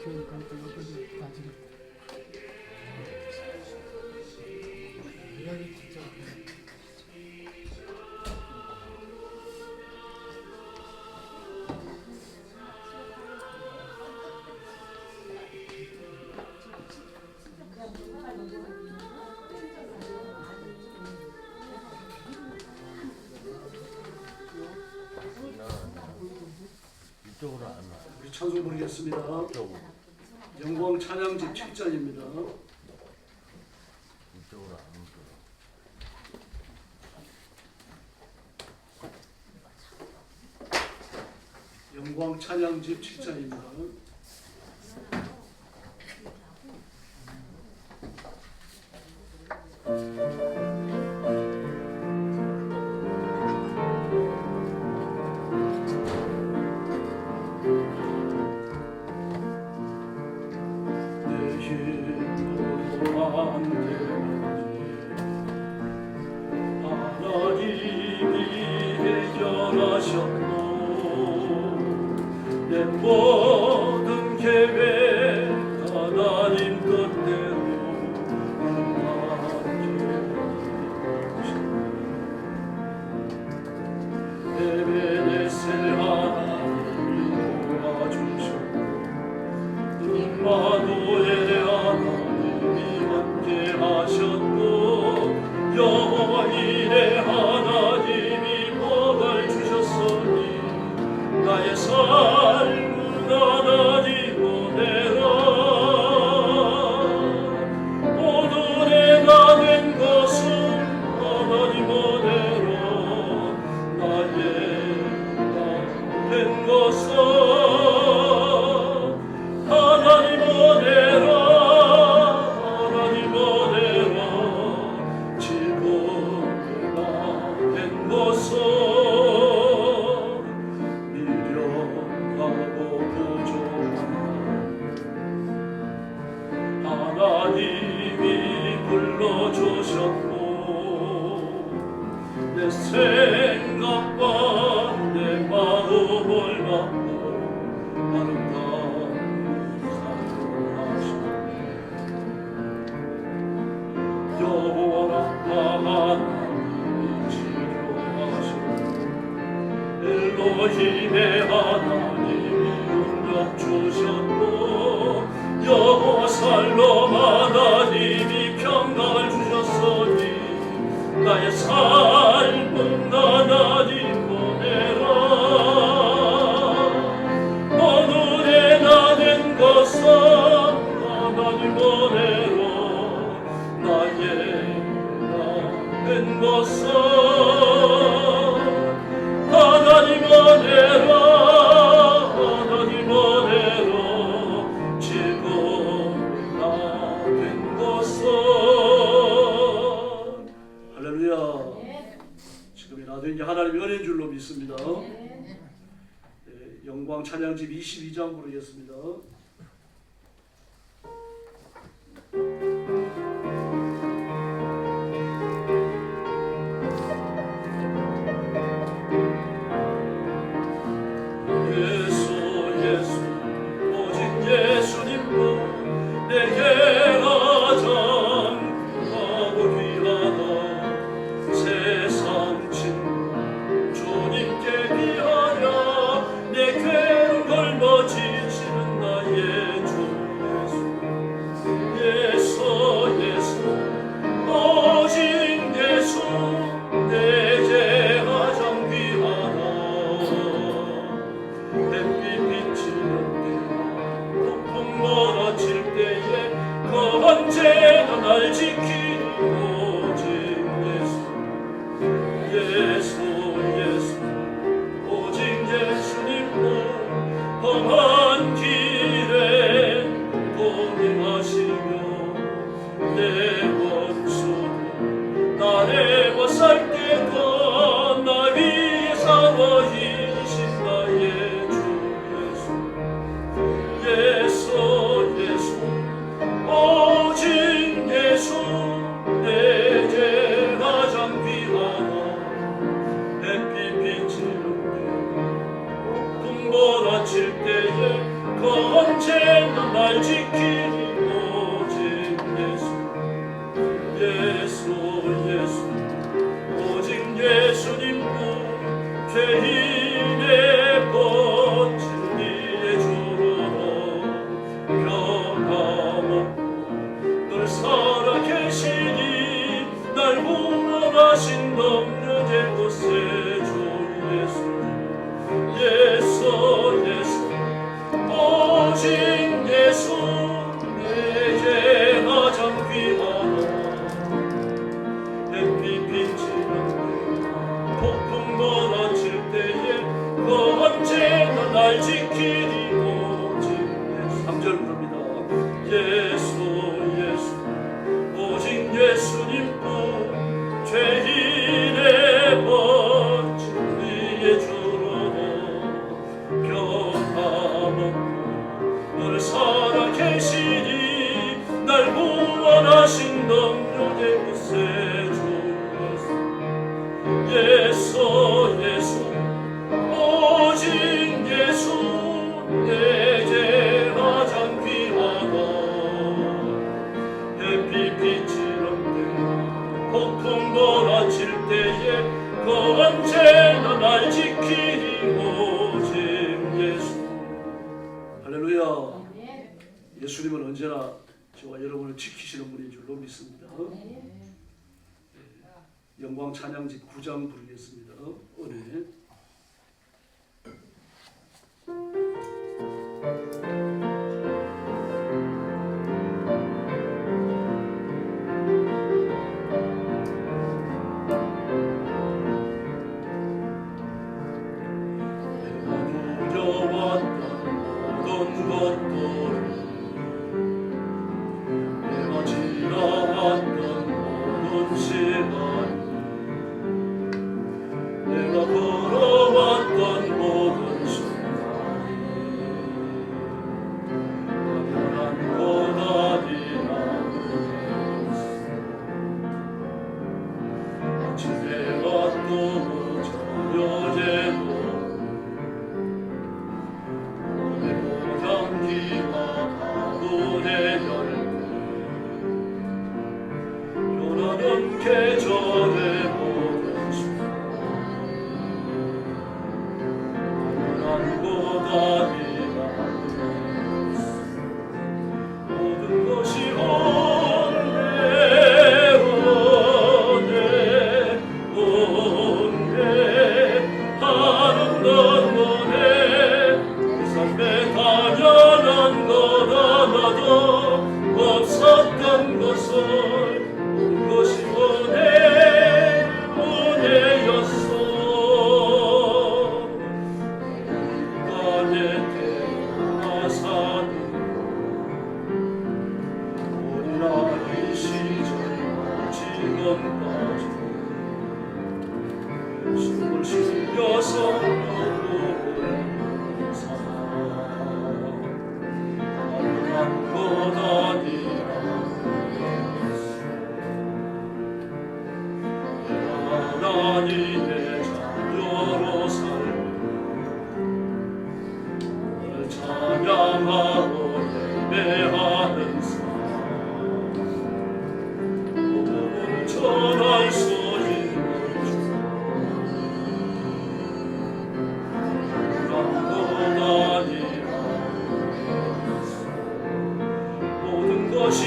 키우니까 또 옆에도 나지겠다. 이야기 진짜. 이쪽으로 안 와. 우리 찬송 부르겠습니다. 이쪽으로. 영광 찬양집 7장입니다. 이쪽으로 안 오죠. 영광 찬양집 7장입니다. 내 모든 계획 하나님 뜻대로 에베네셀 하나님이 도와주셨고 임마누엘 하나님이 함께 하셨고 여호와 이레 하나님이 복을 주셨으니 나의 삶은 하나님 은혜라 오늘의 나 된 것은 하나님 은혜로 나의 나 된 것은 하나님 은혜라 하나님 은혜로 지금 나 된 것은 하나님이 불러주셨고 내 생각과 내 마음을 받고 아름다운 사랑하시고 여호와 하나님이 치료하시고 엘로힘의 하나님이 능력 주셨고 여호와 살롬 하나님이 평강을 주셨으니 나의 삶은 하나님 은혜라 오늘의 나 된 것은 하나님 은혜로 나의 나 된 것은 하나님 은혜라 하나님 은혜로 지금 나 된 것은 할렐루야. 지금의 나 된 게 하나님의 은혜인 줄로 믿습니다. 네, 영광 찬양집 22장 부르겠습니다. 예수님도 내게 가장 하고 귀하다 세상 친구 주님께 비하여 내 괴로움 걸머 지치는 나의 날 지키니 오직 예수 오직 예수님뿐 죄인의 번진 이의 주로 변함없고 늘 살아계시니 날 구원하신 넘는 곳에 주 예수 오직 예수 내게 가장 귀하다. 햇빛 비치는 폭풍 몰아칠 때에 그 언제나 날 지키니 오직 예수. 3절 부릅니다. 예수 오직 예수님뿐 죄인의 번진 이의 주로 변함없고 늘 살아계시니 날 구원하신 넘는 곳에 주 예수 오직 예수 내게 가장 귀하다. 햇빛 비치는 폭풍 몰아칠 때에 그 언제나 날 지키니 오직 예수. 할렐루야. 예수님은 언제나 저와 여러분을 지키시는 분인 줄로 믿습니다. 영광 찬양집 9장 부르겠습니다. 은혜. 계절의 모든 순간 곳 아니라 모든 것이 하는 건 원해 이 삶에 당연한 것 하나도 없었던 것을 모든 것이 은혜였어. 인간의 태어나 사는 어린아이 시절 지금까지 숨을 쉬어서 너를 사랑한 것 아니라 하나님의 자녀로 살고 너를 찬양하고 예배하는 삶 오늘 전할 수 있는 주 것 아니라 모든 것이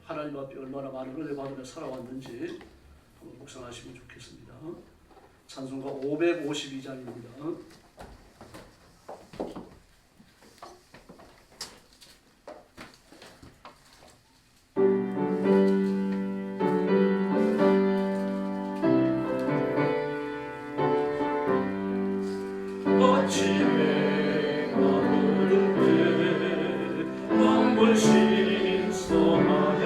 하나님 앞에 얼마나 많은 은혜 받으며 살아왔는지 한번 묵상하시면 좋겠습니다. 찬송가 552장입니다. 아침에 가로되 만물 신성하여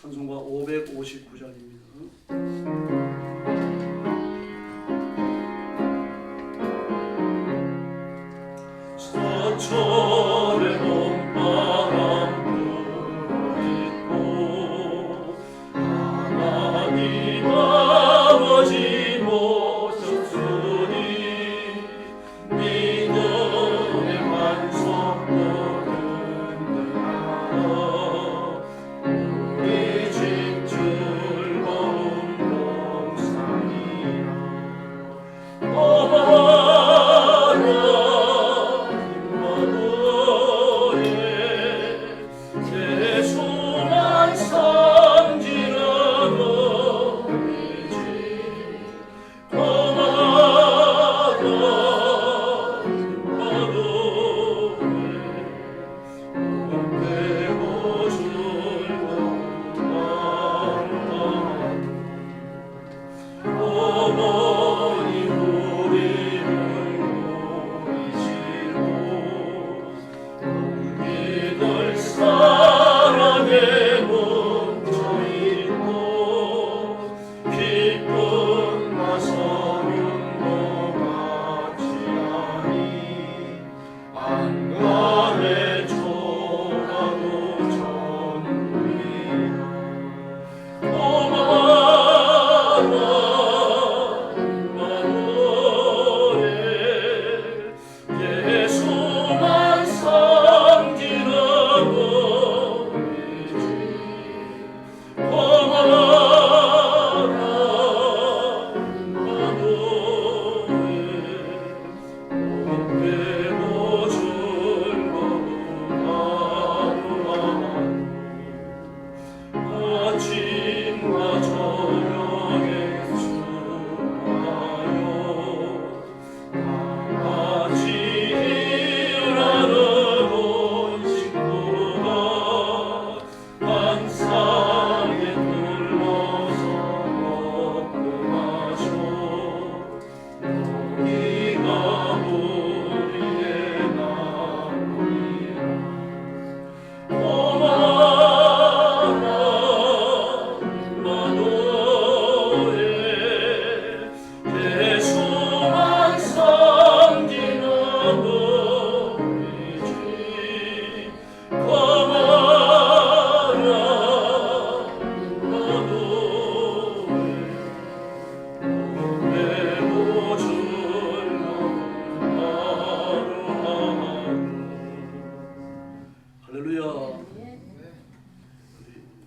찬송가 559장입니다. 서철의 봄바람 불어있고 하나님 아버지 모셨으니 믿음의 반석도 든든하다. 우리 집 즐거운 동산이야.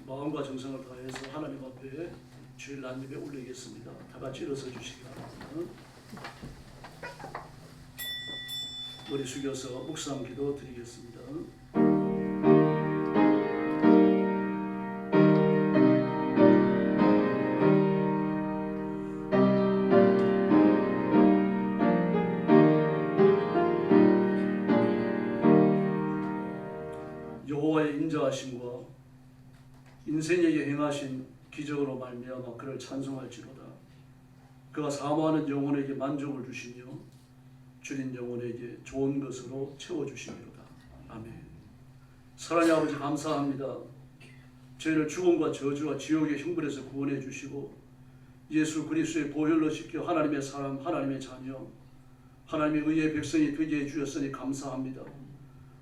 마음과 정성을 다해서 하나님 앞에 주일 난입에 올리겠습니다. 다 같이 일어서 주시기 바랍니다. 머리 숙여서 묵상 기도 드리겠습니다. 여호와의 인자하심과 인생에게 행하신 기적으로 말미암아 그를 찬송할지로다. 그가 사모하는 영혼에게 만족을 주시며 줄인 영혼에게 좋은 것으로 채워주시리로다. 아멘. 사랑의 아버지 감사합니다. 저희를 죽음과 저주와 지옥의 형벌에서 구원해 주시고 예수 그리스도의 보혈로 씻겨 하나님의 사람, 하나님의 자녀, 하나님의 의의 백성이 되게 해주셨으니 감사합니다.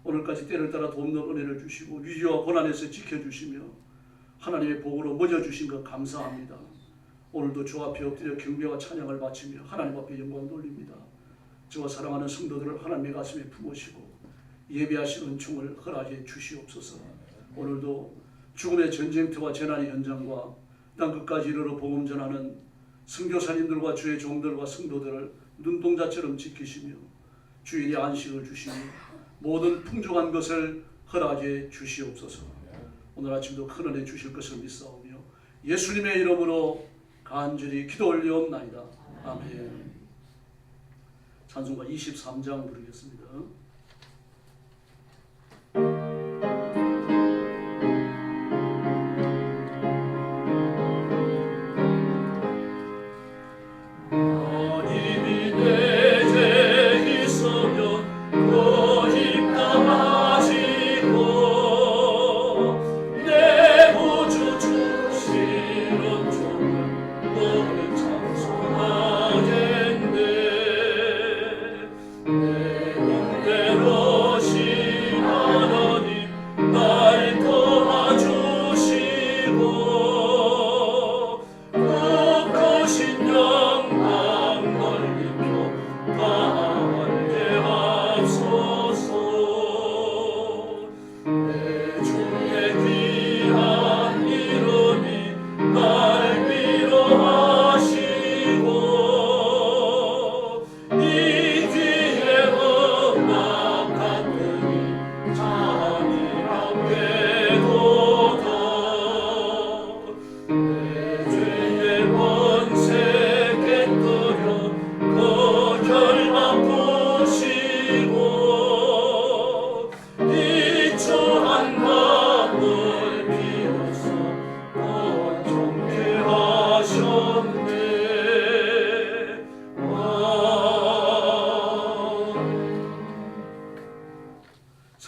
오늘까지 때를 따라 돕는 은혜를 주시고 위기와 고난에서 지켜주시며 하나님의 복으로 먹여주신 것 감사합니다. 오늘도 주 앞에 엎드려 경배와 찬양을 바치며 하나님 앞에 영광 돌립니다. 저와 사랑하는 성도들을 하나님의 가슴에 품으시고 예배하신 은총을 허락해 주시옵소서. 오늘도 죽음의 전쟁터와 재난의 현장과 땅끝까지 이르러 복음 전하는 선교사님들과 주의 종들과 성도들을 눈동자처럼 지키시며 주일의 안식을 주시며 모든 풍족한 것을 허락해 주시옵소서. 오늘 아침도 큰 은혜 주실 것을 믿사오며 예수님의 이름으로 간절히 기도 올리옵나이다. 아멘. 찬송가 23장 부르겠습니다.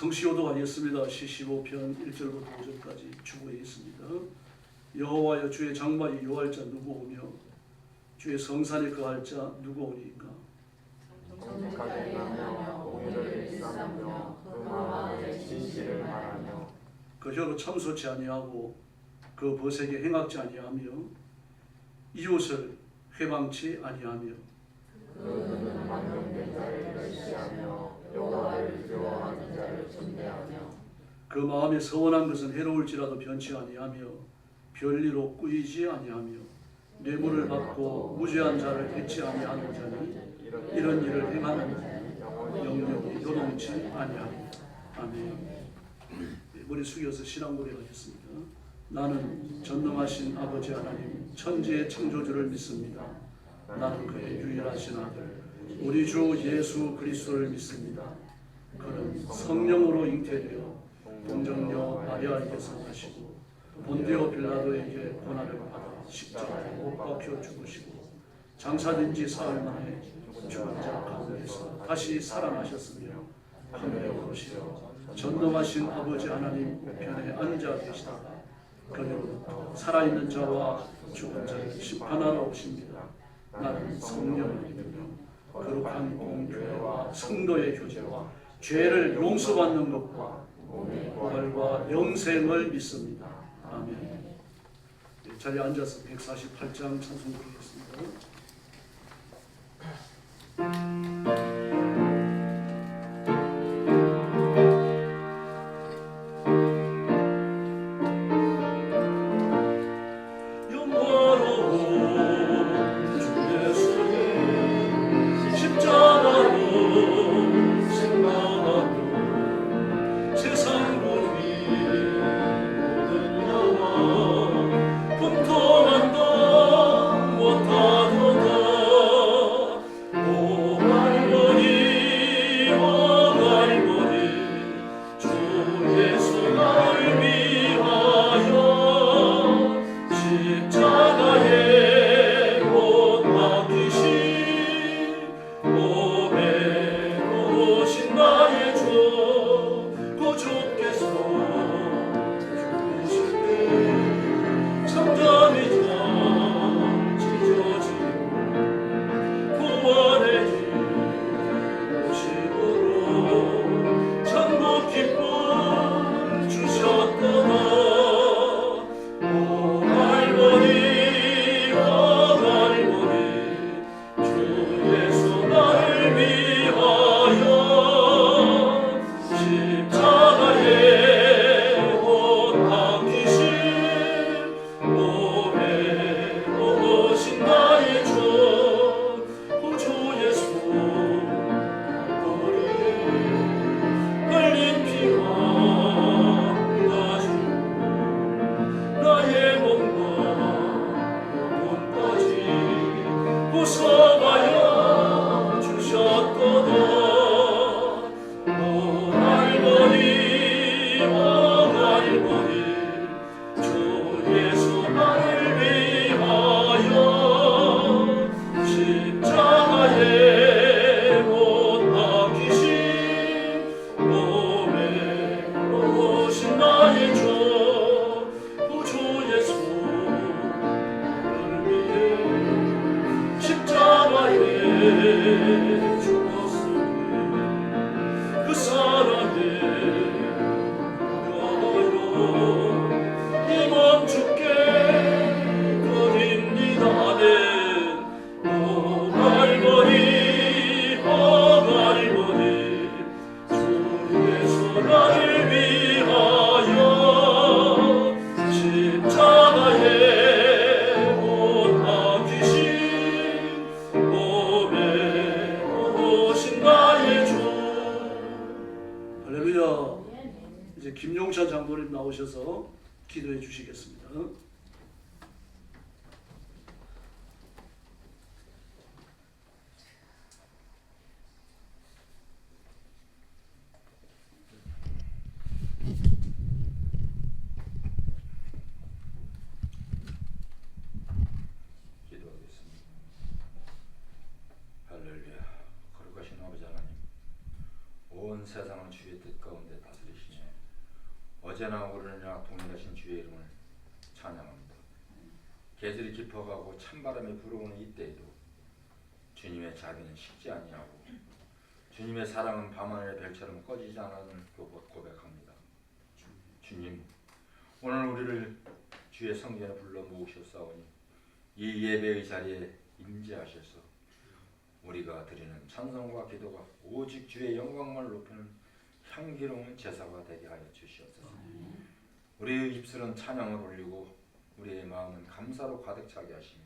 성시효도하겠습니다. 75편 1절부터 5절까지 주보에 있습니다. 여호와여 주의 장막에 요할 자 누구오며 주의 성산에 거할 자 누구오니까. 정직하게 행하며 공의를 일삼으며 그 마음에 진실을 말하며 그 혀로 참소치 아니하고 그 벗에게 행악지 아니하며 이웃을 회방치 아니하며 그는 망령된 자를 멸시하며 여호와를 두려워하는 자를 존대하며 그 마음에 서원한 것은 해로울지라도 변치 아니하며 별리로 꾸이지 아니하며 뇌물을 받고 무죄한 자를 해치 아니하는 자니 이런 일을 행하는 자는 영영이 요동치 아니하리라. 아멘. 머리 숙여서 신앙 고백하겠습니다. 나는 전능하신 아버지 하나님 천지의 창조주를 믿습니다. 나는 그의 유일하신 아들 우리 주 예수 그리스도를 믿습니다. 그는 성령으로 잉태되어 동정녀 마리아에게서 나시고 본디오 빌라도에게 고난을 받아 십자가에 못 박혀 죽으시고 장사된 지 사흘 만에 죽은 자 가운데서 다시 살아나셨으며 하늘에 오르시어 전능하신 아버지 하나님 편에 앉아 계시다가 그리로부터 살아있는 자와 죽은 자를 심판하러 오십니다. 나는 성령을 믿으며 거룩한 공교회와 성도의 교제와 죄를 용서받는 것과 부활과 영생을 믿습니다. 아멘. 자리에 앉아서 148장 찬송 부르겠습니다. 분통한다 못하도 김용찬 장로님 나오셔서 기도해 주시겠습니다. 기도하겠습니다. 할렐루야. 거룩하신 아버지 하나님, 온 세상을 주의 뜻 가운데 다스리시네. 어제나 오늘이나 동일하신 주의 이름을 찬양합니다. 계절이 깊어가고 찬바람이 불어오는 이때에도 주님의 자비는 식지 아니하고 주님의 사랑은 밤하늘의 별처럼 꺼지지 않는 고백합니다. 주님, 오늘 우리를 주의 성전에 불러 모으셨사오니 이 예배의 자리에 임재하셔서 우리가 드리는 찬송과 기도가 오직 주의 영광을 높이는 향기로운 제사가 되게 하여 주시옵소서. 우리의 입술은 찬양을 올리고 우리의 마음은 감사로 가득 차게 하시며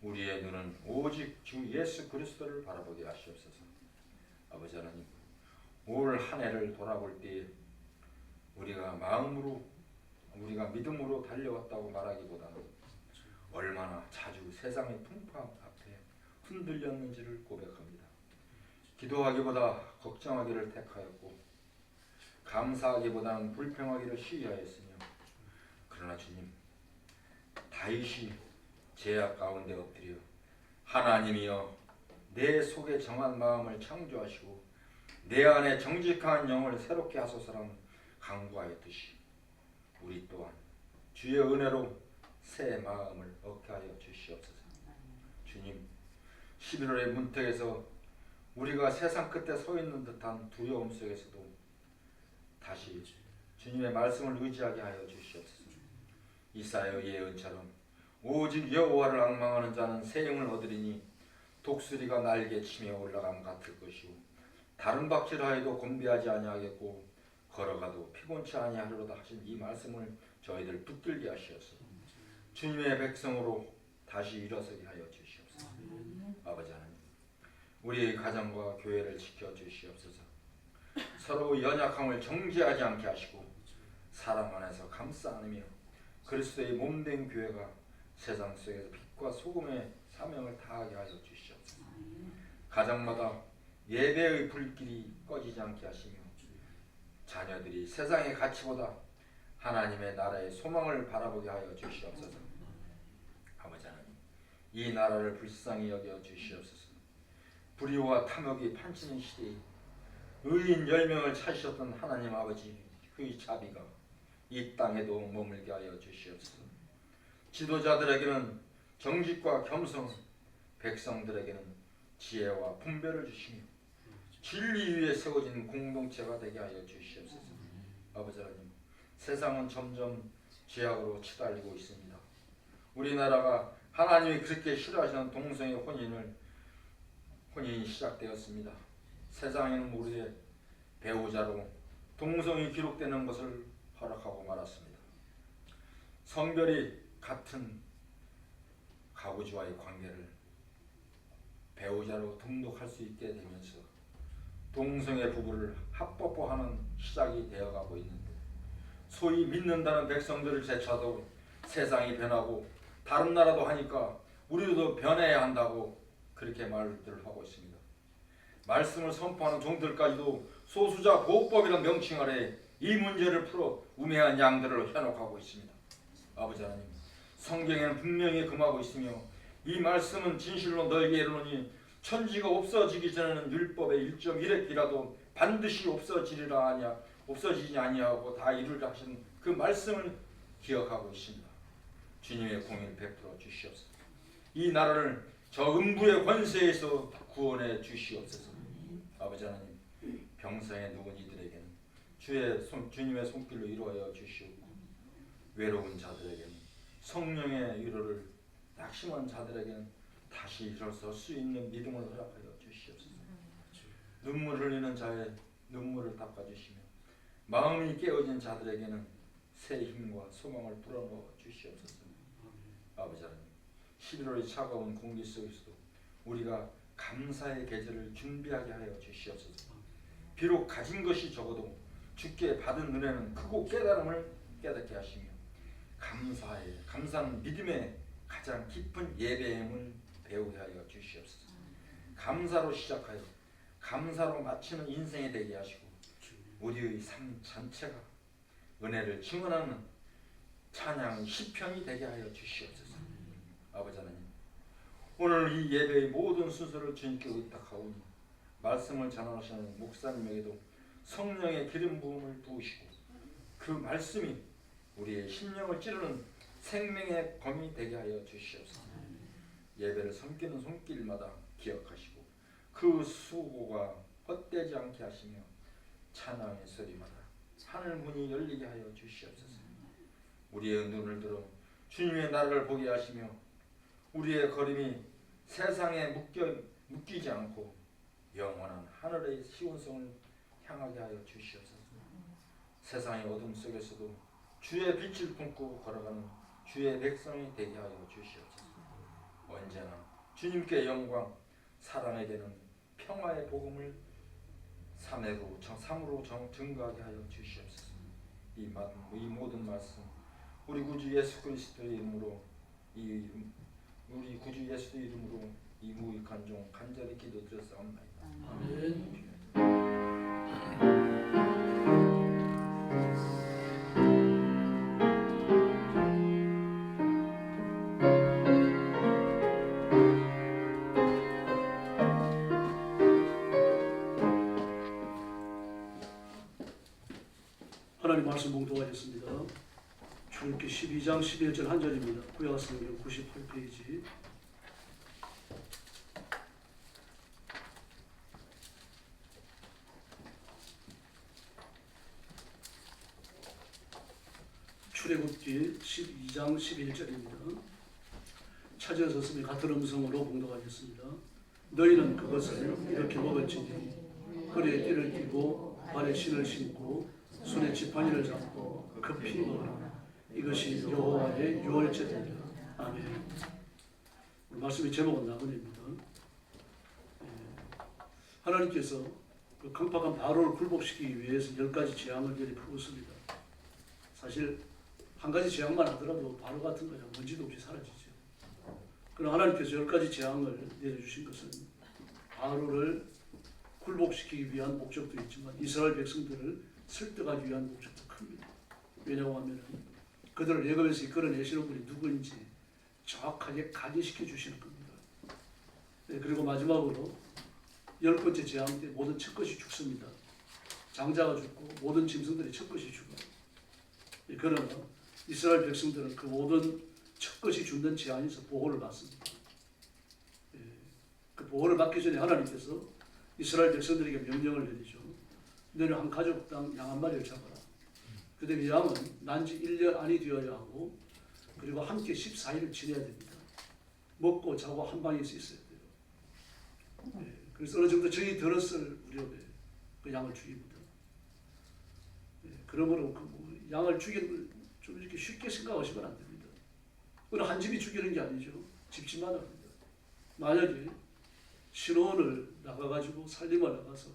우리의 눈은 오직 주 예수 그리스도를 바라보게 하시옵소서. 아버지 하나님, 올 한 해를 돌아볼 때에 우리가 믿음으로 달려왔다고 말하기보다는 얼마나 자주 세상의 풍파 앞에 흔들렸는지를 고백합니다. 기도하기보다 걱정하기를 택하였고 감사하기보다는 불평하기를 시기하였으며 그러나 주님, 다윗이 죄악 가운데 엎드려 하나님이여 내 속에 정한 마음을 창조하시고 내 안에 정직한 영을 새롭게 하소서라는 간구하였듯이 우리 또한 주의 은혜로 새 마음을 얻게 하여 주시옵소서. 주님, 11월의 문턱에서 우리가 세상 끝에 서 있는 듯한 두려움 속에서도 다시 주님의 말씀을 의지하게 하여 주시옵소서. 이사야의 예언처럼 오직 여호와를 앙망하는 자는 새 힘을 얻으리니 독수리가 날개 치며 올라감 같을 것이고 다른 박질하여도 곤비하지 아니하겠고 걸어가도 피곤치 아니하리로다 하신 이 말씀을 저희들 붙들게 하시옵소서. 주님의 백성으로 다시 일어서게 하여 주시옵소서. 아버지 하나님, 우리의 가정과 교회를 지켜 주시옵소서. 서로 연약함을 정죄하지 않게 하시고 사랑 안에서 감싸 안으며 그리스도의 몸된 교회가 세상 속에서 빛과 소금의 사명을 다하게 하여 주시옵소서. 가정마다 예배의 불길이 꺼지지 않게 하시며 자녀들이 세상의 가치보다 하나님의 나라의 소망을 바라보게 하여 주시옵소서. 아버지 하나님, 이 나라를 불쌍히 여겨 주시옵소서. 불의와 탐욕이 판치는 시대에 의인 10명을 찾으셨던 하나님 아버지 그의 자비가 이 땅에도 머물게 하여 주시옵소서. 지도자들에게는 정직과 겸손, 백성들에게는 지혜와 분별을 주시며 진리 위에 세워진 공동체가 되게 하여 주시옵소서. 아버지 하나님, 세상은 점점 죄악으로 치달리고 있습니다. 우리나라가 하나님이 그렇게 싫어하시는 동성애 혼인이 시작되었습니다. 세상에는 모르게 배우자로 동성이 기록되는 것을 허락하고 말았습니다. 성별이 같은 가부주와의 관계를 배우자로 등록할 수 있게 되면서 동성애 부부를 합법화하는 시작이 되어가고 있는데 소위 믿는다는 백성들을 제쳐도 세상이 변하고 다른 나라도 하니까 우리도 변해야 한다고 그렇게 말들을 하고 있습니다. 말씀을 선포하는 종들까지도 소수자 보호법이라는 명칭 아래 이 문제를 풀어 우매한 양들을 현혹하고 있습니다. 아버지 하나님, 성경에는 분명히 금하고 있으며 이 말씀은 진실로 너에게 이르노니 천지가 없어지기 전에는 율법의 1.1획이라도 반드시 없어지지 아니하고 다 이루려 하신 그 말씀을 기억하고 있습니다. 주님의 공의를 베풀어 주시옵소서. 이 나라를 저 음부의 권세에서 구원해 주시옵소서. 아버지 하나님, 병상에 누운 이들에게는 주님의 손길로 이루어 주시옵고 외로운 자들에게는 성령의 위로를 낙심한 자들에게는 다시 일어설 수 있는 믿음을 허락하여 주시옵소서. 눈물 흘리는 자의 눈물을 닦아주시며 마음이 깨어진 자들에게는 새 힘과 소망을 불어넣어 주시옵소서. 아버지 하나님, 11월의 차가운 공기 속에서도 우리가 감사의 계절을 준비하게 하여 주시옵소서. 비록 가진 것이 적어도 주께 받은 은혜는 크고 깨달음을 깨닫게 하시며 감사는 믿음의 가장 깊은 예배임을 배우게 하여 주시옵소서. 감사로 시작하여 감사로 마치는 인생이 되게 하시고 우리의 삶 전체가 은혜를 증언하는 찬양 시편이 되게 하여 주시옵소서. 아버지 하나님, 오늘 이 예배의 모든 순서를 주님께 의탁하오니 말씀을 전하시는 목사님에게도 성령의 기름 부음을 부으시고 그 말씀이 우리의 심령을 찌르는 생명의 검이 되게 하여 주시옵소서. 예배를 섬기는 손길마다 기억하시고 그 수고가 헛되지 않게 하시며 찬양의 소리마다 하늘 문이 열리게 하여 주시옵소서. 우리의 눈을 들어 주님의 나라를 보게 하시며 우리의 걸음이 세상에 묶이지 않고 영원한 하늘의 시온성을 향하게 하여 주시옵소서. 세상의 어둠 속에서도 주의 빛을 품고 걸어가는 주의 백성이 되게 하여 주시옵소서. 언제나 주님께 영광, 사랑에게는 평화의 복음을 삶으로 증거하게 하여 주시옵소서. 이 모든 말씀 우리 구주 예수 그리스도의 이름으로 우리 구주 예수의 이름으로 이 무익한 종 간절히 기도드렸사옵나이다. 아멘. 하나님 말씀 봉독하겠습니다. 출애굽기 12장 11절 한 절입니다. 구약성경 98페이지. 출애굽기 12장 11절입니다. 찾으셨으면 같은 음성으로 봉독하겠습니다. 너희는 그것을 이렇게 먹을지니 허리에 띠를 띠고 발에 신을 신고 손에 지팡이를 잡고 급히 먹으라. 이것이 여호와의 유월절이니라. 아멘. 우리 말씀의 제목은 나그네입니다. 하나님께서 그 강팍한 바로를 굴복시키기 위해서 10가지 재앙을 미리 풀었습니다. 사실 한 가지 재앙만 하더라도 바로 같은 거야 먼지도 없이 사라지죠. 그러나 하나님께서 10가지 재앙을 내려주신 것은 바로를 굴복시키기 위한 목적도 있지만 이스라엘 백성들을 설득하기 위한 목적도 큽니다. 왜냐고 하면 그들을 애굽에서 이끌어내시는 분이 누구인지 정확하게 각인시켜 주시는 겁니다. 네, 그리고 마지막으로 10번째 재앙 때 모든 첫것이 죽습니다. 장자가 죽고 모든 짐승들이 첫것이 죽어요. 네, 그러나 이스라엘 백성들은 그 모든 첫것이 죽는 재앙에서 보호를 받습니다. 네, 그 보호를 받기 전에 하나님께서 이스라엘 백성들에게 명령을 내리죠. 너는 한 가족당 양 한 마리를 잡아라. 그다음에 양은 난지 1년 안이 되어야 하고 그리고 함께 14일을 지내야 됩니다. 먹고 자고 한 방에서 있어야 돼요. 네, 그래서 어느 정도 정이 들었을 무렵에 그 양을 죽입니다. 네, 그러므로 그 양을 죽이는 걸 좀 이렇게 쉽게 생각하시면 안 됩니다. 어느 한 집이 죽이는 게 아니죠. 집집마다 합니다. 만약에 신혼을 나가가지고 살림을 나가서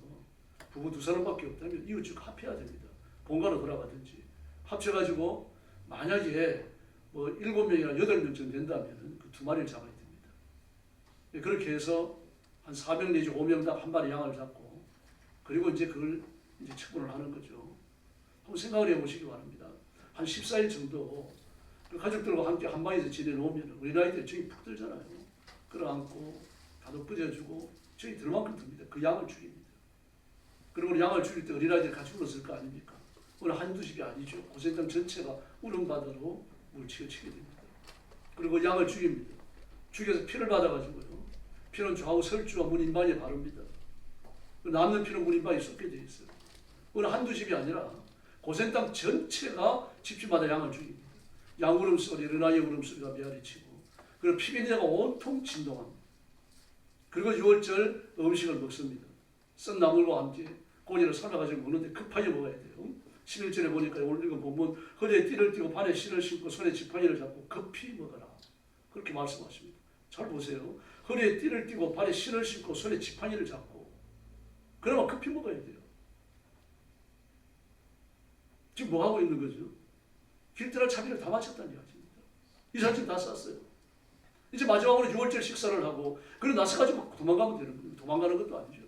부부 두 사람밖에 없다면 이웃집 합해야 됩니다. 본가로 돌아가든지 합쳐가지고 만약에 뭐 7명이나 8명쯤 된다면 그 2마리를 잡아야 됩니다. 네, 그렇게 해서 한 4명 내지 5명당 한 마리 양을 잡고 그리고 이제 그걸 이제 처분을 하는 거죠. 한번 생각을 해보시기 바랍니다. 한 14일 정도 그 가족들과 함께 한 방에서 지내놓으면 우리 나이 때 정이 푹 들잖아요. 끌어안고 다독거려주고 정이 들 만큼 듭니다. 그 양을 죽입니다. 그리고 양을 죽일 때 어린아이들 같이 울었을 거 아닙니까? 오늘 한두 집이 아니죠. 고센당 전체가 울음바다로 물치게 치게 됩니다. 그리고 양을 죽입니다. 죽여서 피를 받아가지고요. 피는 좌우 설주와 문인방에 바릅니다. 남는 피는 문인방에 쏟게 되어 있어요. 오늘 한두 집이 아니라 고센당 전체가 집집마다 양을 죽입니다. 양 울음소리, 어린아이의 울음소리가 메아리치고 그리고 피비린내가 온통 진동합니다. 그리고 6월절 음식을 먹습니다. 썬 나물과 함께 고기를 삶아가지고 먹는데 급하게 먹어야 돼요. 11절에 보니까 오늘 이거 보면 허리에 띠를 띠고 발에 신을 신고 손에 지팡이를 잡고 급히 먹어라. 그렇게 말씀하십니다. 잘 보세요. 허리에 띠를 띠고 발에 신을 신고 손에 지팡이를 잡고 그러면 급히 먹어야 돼요. 지금 뭐 하고 있는 거죠? 길들할 차비를 다 마쳤다는 이야기입니다. 이삿짐 다 쌌어요. 이제 마지막으로 6월절 식사를 하고 그리고 나서 가지고 도망가면 되는 겁니다. 도망가는 것도 아니죠.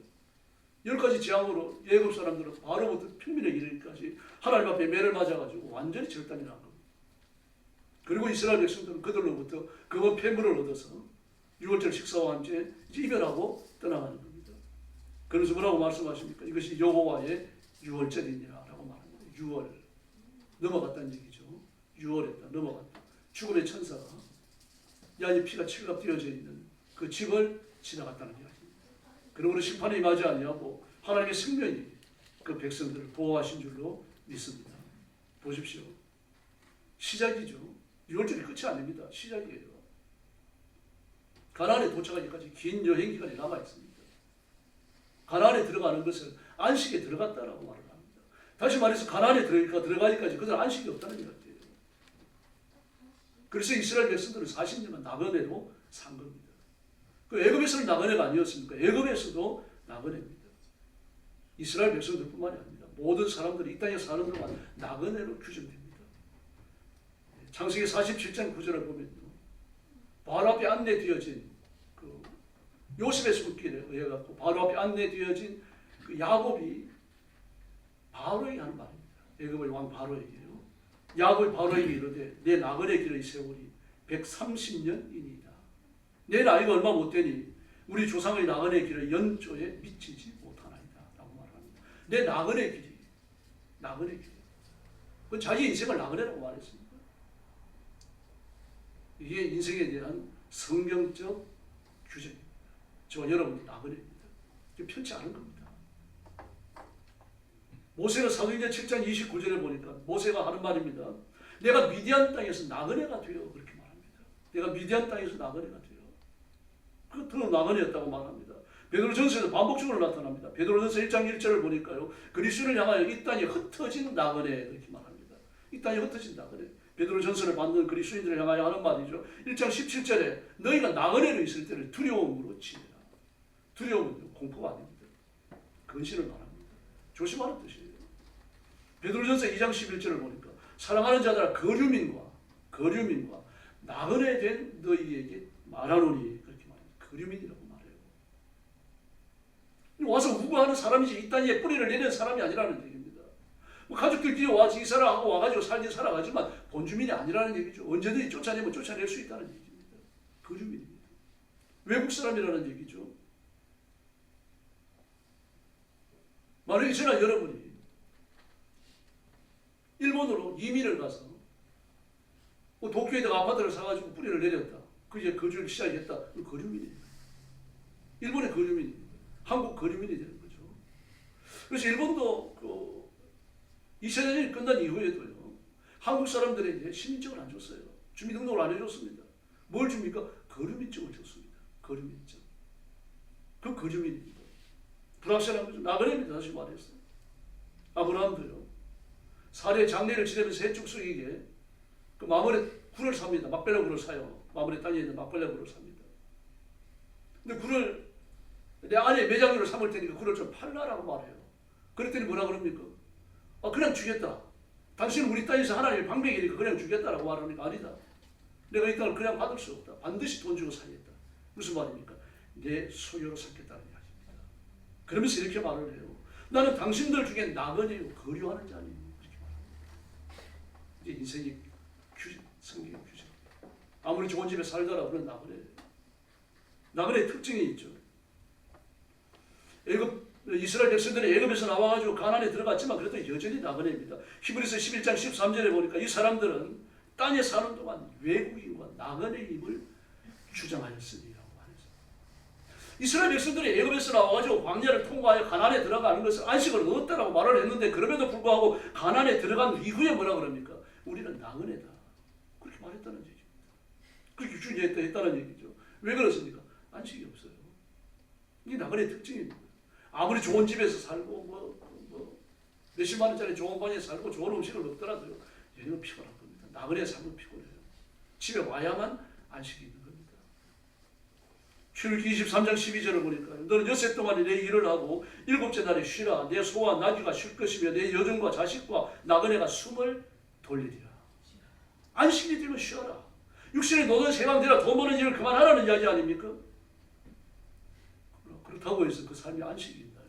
10가지 재앙으로 애굽 사람들은 바로부터 평민에 이르기까지 하나님 앞에 매를 맞아가지고 완전히 절단이 난 겁니다. 그리고 이스라엘 백성들은 그들로부터 그거 폐물을 얻어서 6월절 식사와 함께 이별하고 떠나가는 겁니다. 그래서 뭐라고 말씀하십니까? 이것이 여호와의 6월절이니라라고 말합니다. 6월 넘어갔다는 얘기죠. 6월에다 넘어갔다. 죽음의 천사가 야의 피가 칠갑 되어져 있는 그 집을 지나갔다는 이야기입니다. 그러므로 심판이 임하지 아니하고 하나님의 생명이 그 백성들을 보호하신 줄로 믿습니다. 보십시오. 시작이죠. 6월절이 끝이 아닙니다. 시작이에요. 가나안에 도착하기까지 긴 여행 기간이 남아 있습니다. 가나안에 들어가는 것을 안식에 들어갔다라고 말을 합니다. 다시 말해서 가나안에 들어가기까지 그들은 안식이 없다는 이야기예요. 그래서 이스라엘 백성들은 40년간 나그네로 산 겁니다. 그 애굽에서는 나그네가 아니었습니까? 애굽에서도 나그네입니다. 이스라엘 백성들뿐만이 아닙니다. 모든 사람들이 이 땅에 사는 동안 나그네로 규정됩니다. 창세기 47장 9절을 보면요. 바로 앞에 안내되어진 그 요셉의 손길에 의해 갖고 바로 앞에 안내되어진 그 야곱이 바로에게 하는 말입니다. 애굽의 왕 바로에게요. 야곱이 바로에게 이르되 내 나그네 길의 세월이 130년이니이다. 내 나이가 얼마 못 되니 우리 조상의 나그네 길의 연조에 미치지 못하나이다. 라고 말합니다. 내 나그네 길이 나그네 길. 그 자기 인생을 나그네라고 말했습니다. 이게 인생에 대한 성경적 규정입니다. 저와 여러분이 나그네입니다. 이게 편치 않은 겁니다. 모세가 사도행전 7장 29절에 보니까 모세가 하는 말입니다. 내가 미디안 땅에서 나그네가 되어 그렇게 말합니다. 내가 미디안 땅에서 나그네가 되어. 그것도 나그네였다고 말합니다. 베드로전서에서 반복적으로 나타납니다. 베드로전서 1장 1절을 보니까요. 그리스도를 향하여 이 땅에 흩어진 나그네 그렇게 말합니다. 이 땅에 흩어진 나그네. 베드로전서를 받는 그리스도인들을 향하여 하는 말이죠. 1장 17절에 너희가 나그네로 있을 때를 두려움으로 지내라. 두려움은 공포가 아닙니다. 근신을 말합니다. 조심하는 뜻이에요. 베드로전서 2장 11절을 보니까 사랑하는 자들아 거류민과 나그네 된 너희에게 말하노니 그렇게 말합니다. 거류민이라고 말해요. 와서 우거하는 사람이지 이 땅에 뿌리를 내는 사람이 아니라는 얘기입니다. 가족들끼리 와서 이 사람하고 와가지고 살긴 살아가지만 본주민이 아니라는 얘기죠. 언제든지 쫓아내면 쫓아낼 수 있다는 얘기입니다. 거류민입니다. 외국 사람이라는 얘기죠. 만약에 저나 여러분이 일본으로 이민을 가서 도쿄에다가 아파트를 사가지고 뿌리를 내렸다. 그게 거주를 시작했다. 그건 거류민이에요. 일본의 거류민입니다. 한국 거류민이 되는 거죠. 그래서 일본도 2차 대전이 끝난 이후에도요. 한국 사람들에게 시민증을 안 줬어요. 주민등록을 안 해줬습니다. 뭘 줍니까? 거류민증을 줬습니다. 거류민증. 그 거류민입니다. 불확실한 거죠. 나그네입니다. 다시 말해서. 아브라함도요. 사례 장례를 지내면서 해축수에게 그 마물에 굴을 삽니다. 막벨라 굴을 사요. 마물의 땅에 있는 막벨라 굴을 삽니다. 근데 굴을 내 안에 매장류를 삼을 테니까 굴을 좀 팔라라고 말해요. 그랬더니 뭐라 그럽니까? 그냥 주겠다. 당신은 우리 땅에서 하나님의 방백이니까 그냥 주겠다라고 말하니까 아니다. 내가 이 땅을 그냥 받을 수 없다. 반드시 돈 주고 사겠다. 무슨 말입니까? 내 소유로 삼겠다는 이야기입니다. 그러면서 이렇게 말을 해요. 나는 당신들 중에 나그네요. 거류하는 자니. 이렇게 말합니다. 이게 인생의 규정, 성경의 규정. 아무리 좋은 집에 살더라도 그런 나그네예요. 나그네의 특징이 있죠. 이스라엘 백성들이 애굽에서 나와가지고 가나안에 들어갔지만 그래도 여전히 나그네입니다. 히브리서 11장 13절에 보니까 이 사람들은 땅에 사는 동안 외국인과 나그네임을 주장하였으니라고 말했어요. 이스라엘 백성들이 애굽에서 나와가지고 광야를 통과하여 가나안에 들어가는 것을 안식을 얻었다라고 말을 했는데 그럼에도 불구하고 가나안에 들어간 이후에 뭐라 그럽니까? 우리는 나그네다. 그렇게 말했다는 얘기입니다. 그렇게 주장했다는 얘기죠. 왜 그렇습니까? 안식이 없어요. 이게 나그네의 특징입니다. 아무리 좋은 집에서 살고 몇십만 원짜리 좋은 방에 살고 좋은 음식을 먹더라도요. 여행은 피곤한 겁니다. 나그네 삶은 피곤해요. 집에 와야만 안식이 있는 겁니다. 출애굽기 23장 12절을 보니까 너는 엿새 동안에 내 일을 하고 일곱째 날에 쉬라. 내 소와 나귀가 쉴 것이며 내 여종과 자식과 나그네가 숨을 돌리리라. 안식일이 되면 쉬어라. 육신의 노동 생활대로 돈 버는 일을 그만하라는 이야기 아닙니까? 그렇다고 해서 그 삶이 안식이 있나요?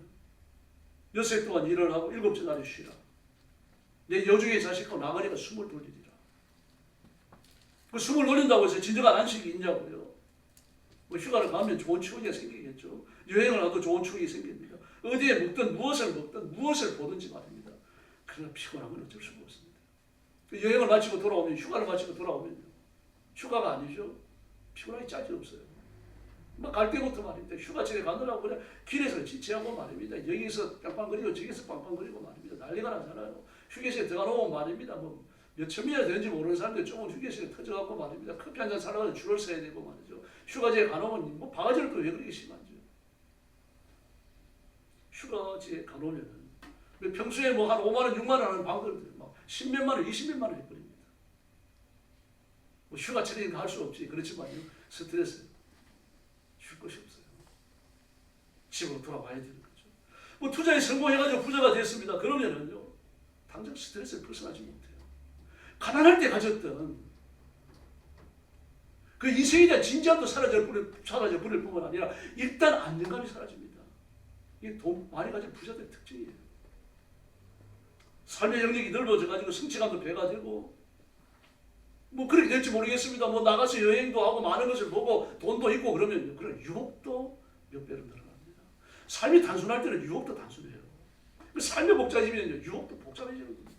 엿새 동안 일을 하고 일곱째 날에 쉬라. 내 여종의 자식과 나그네가 숨을 돌리리라. 그 숨을 돌린다고 해서 진정한 안식이 있냐고요? 뭐 휴가를 가면 좋은 추억이 생기겠죠. 여행을 하도 좋은 추억이 생깁니다. 어디에 묵든 무엇을 먹든 무엇을 보든지 말입니다. 그러나 피곤한 건 어쩔 수가 없습니다. 여행을 마치고 돌아오면 휴가를 마치고 돌아오면요. 휴가가 아니죠. 피곤하기 짝이 없어요. 막 갈 때부터 말입니다. 휴가철에 가느라고 그냥 길에서 지체하고 말입니다. 여기서 빵빵거리고 저기서 빵빵거리고 말입니다. 난리가 나잖아요. 휴게실에 들어가놓으면 말입니다. 뭐 몇천 명이나 되는지 모르는 사람들 조금 휴게실에 터져갖고 말입니다. 커피 한잔 사려고 줄을 서야 되고 말이죠. 휴가지에 가놓으면 뭐 바가지를 또 왜 그렇게 심한지. 휴가지에 가놓으면 평소에 뭐 한 5만 원, 6만 원 하는 방들 막 10몇만 원, 20몇만 원 해버립니다. 뭐 휴가철이니까 할 수 없지. 그렇지만요. 스트레스 쉴 것이 없어요. 집으로 돌아와야 되는 거죠. 뭐 투자에 성공해가지고 부자가 됐습니다. 그러면은요. 당장 스트레스를 벗어나지 못해요. 가난할 때 가졌던 그 인생에 대한 진지함도 사라져버릴 뿐만 아니라 일단 안정감이 사라집니다. 이게 돈 많이 가진 부자들의 특징이에요. 삶의 영역이 넓어져가지고 성취감도 배가 되고 뭐 그렇게 될지 모르겠습니다. 뭐 나가서 여행도 하고 많은 것을 보고 돈도 있고 그러면 그런 유혹도 몇 배로 늘어납니다. 삶이 단순할 때는 유혹도 단순해요. 그 삶이 복잡해지면 유혹도 복잡해지는 겁니다.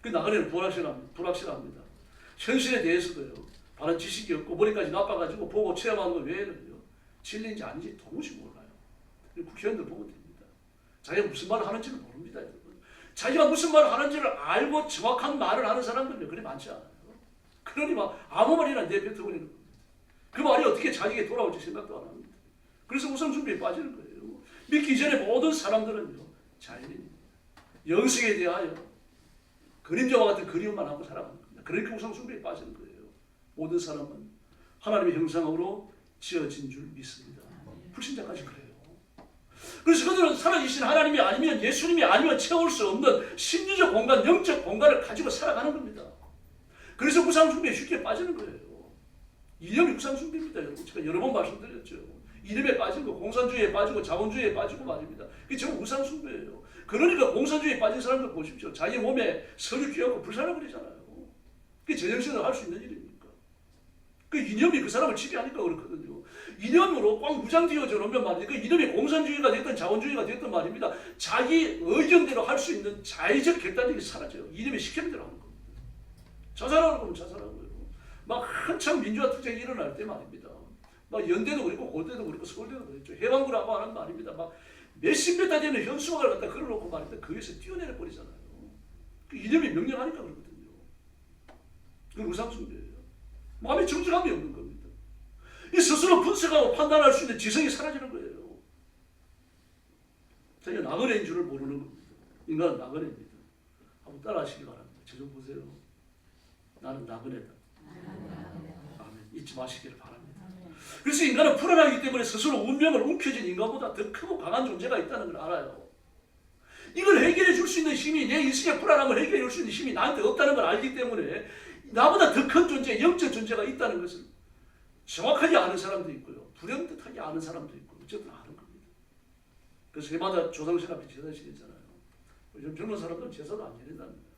그 나그네는 불확실합니다. 현실에 대해서도요. 바른 지식이 없고 머리까지 나빠가지고 보고 체험하는 것 외에는요. 진리인지 아닌지 도무지 몰라요. 국회의원들 보면 됩니다. 자기가 무슨 말을 하는지는 모릅니다. 여러분. 자기가 무슨 말을 하는지를 알고 정확한 말을 하는 사람들은 그리 많지 않아요. 그러니 막 아무 말이나 내뱉어버리는 겁니다. 그 말이 어떻게 자기에게 돌아올지 생각도 안 합니다. 그래서 우상숭배에 빠지는 거예요. 믿기 전에 모든 사람들은요. 자연인입니다. 영생에 대하여 그림자와 같은 그리움만 하고 살아가는 겁니다. 그러니까 우상숭배에 빠지는 거예요. 모든 사람은 하나님의 형상으로 지어진 줄 믿습니다. 불신자까지 그래요. 그래서 그들은 살아계신 하나님이 아니면 예수님이 아니면 채울 수 없는 심리적 공간, 영적 공간을 가지고 살아가는 겁니다. 그래서 우상숭배에 쉽게 빠지는 거예요. 이념이 우상숭배입니다. 여러분. 제가 여러 번 말씀드렸죠. 이념에 빠진 거, 공산주의에 빠지고 자본주의에 빠지고 말입니다. 그게 전부 우상숭배예요. 그러니까 공산주의에 빠진 사람들 보십시오. 자기 몸에 서류 끼얹고 불살라버리잖아요. 그게 제정신으로 할 수 있는 일입니까? 그 이념이 그 사람을 지배하니까 그렇거든요. 이념으로 꽉 무장되어져 놓으면 말입니다. 그 이념이 공산주의가 됐든 자본주의가 됐든 말입니다. 자기 의견대로 할 수 있는 자의적 결단력이 사라져요. 이념이 시키는 대로 하는 겁니다. 자살하는 거면 자살하고요. 막 한창 민주화 투쟁이 일어날 때 말입니다. 막 연대도 그랬고 고대도 그랬고 서울대도 그랬죠. 해방구라고 하는 말입니다. 막 몇십 메타 되는 현수막을 갖다 걸어놓고 말입니다. 거기서 뛰어내려 버리잖아요. 그 이념이 명령하니까 그렇거든요. 그건 우상숭배예요. 마음에 정직함이 없는 겁니다. 이 스스로 분석하고 판단할 수 있는 지성이 사라지는 거예요. 자기가 나그네인 줄을 모르는 겁니다. 인간은 나그네입니다. 한번 따라하시기 바랍니다. 저 좀 보세요. 나는 나그네다. 아멘. 잊지 마시기를 바랍니다. 그래서 인간은 불안하기 때문에 스스로 운명을 움켜쥔 인간보다 더 크고 강한 존재가 있다는 걸 알아요. 이걸 해결해 줄 수 있는 힘이, 내 인생의 불안함을 해결해 줄 수 있는 힘이 나한테 없다는 걸 알기 때문에 나보다 더 큰 존재, 영적 존재가 있다는 것을 정확하게 아는 사람도 있고요. 불현듯하게 아는 사람도 있고 어쨌든 아는 겁니다. 그래서 해마다 조상신 앞에 제사 지내잖아요. 요즘 젊은 사람들은 제사도 안 지낸답니다.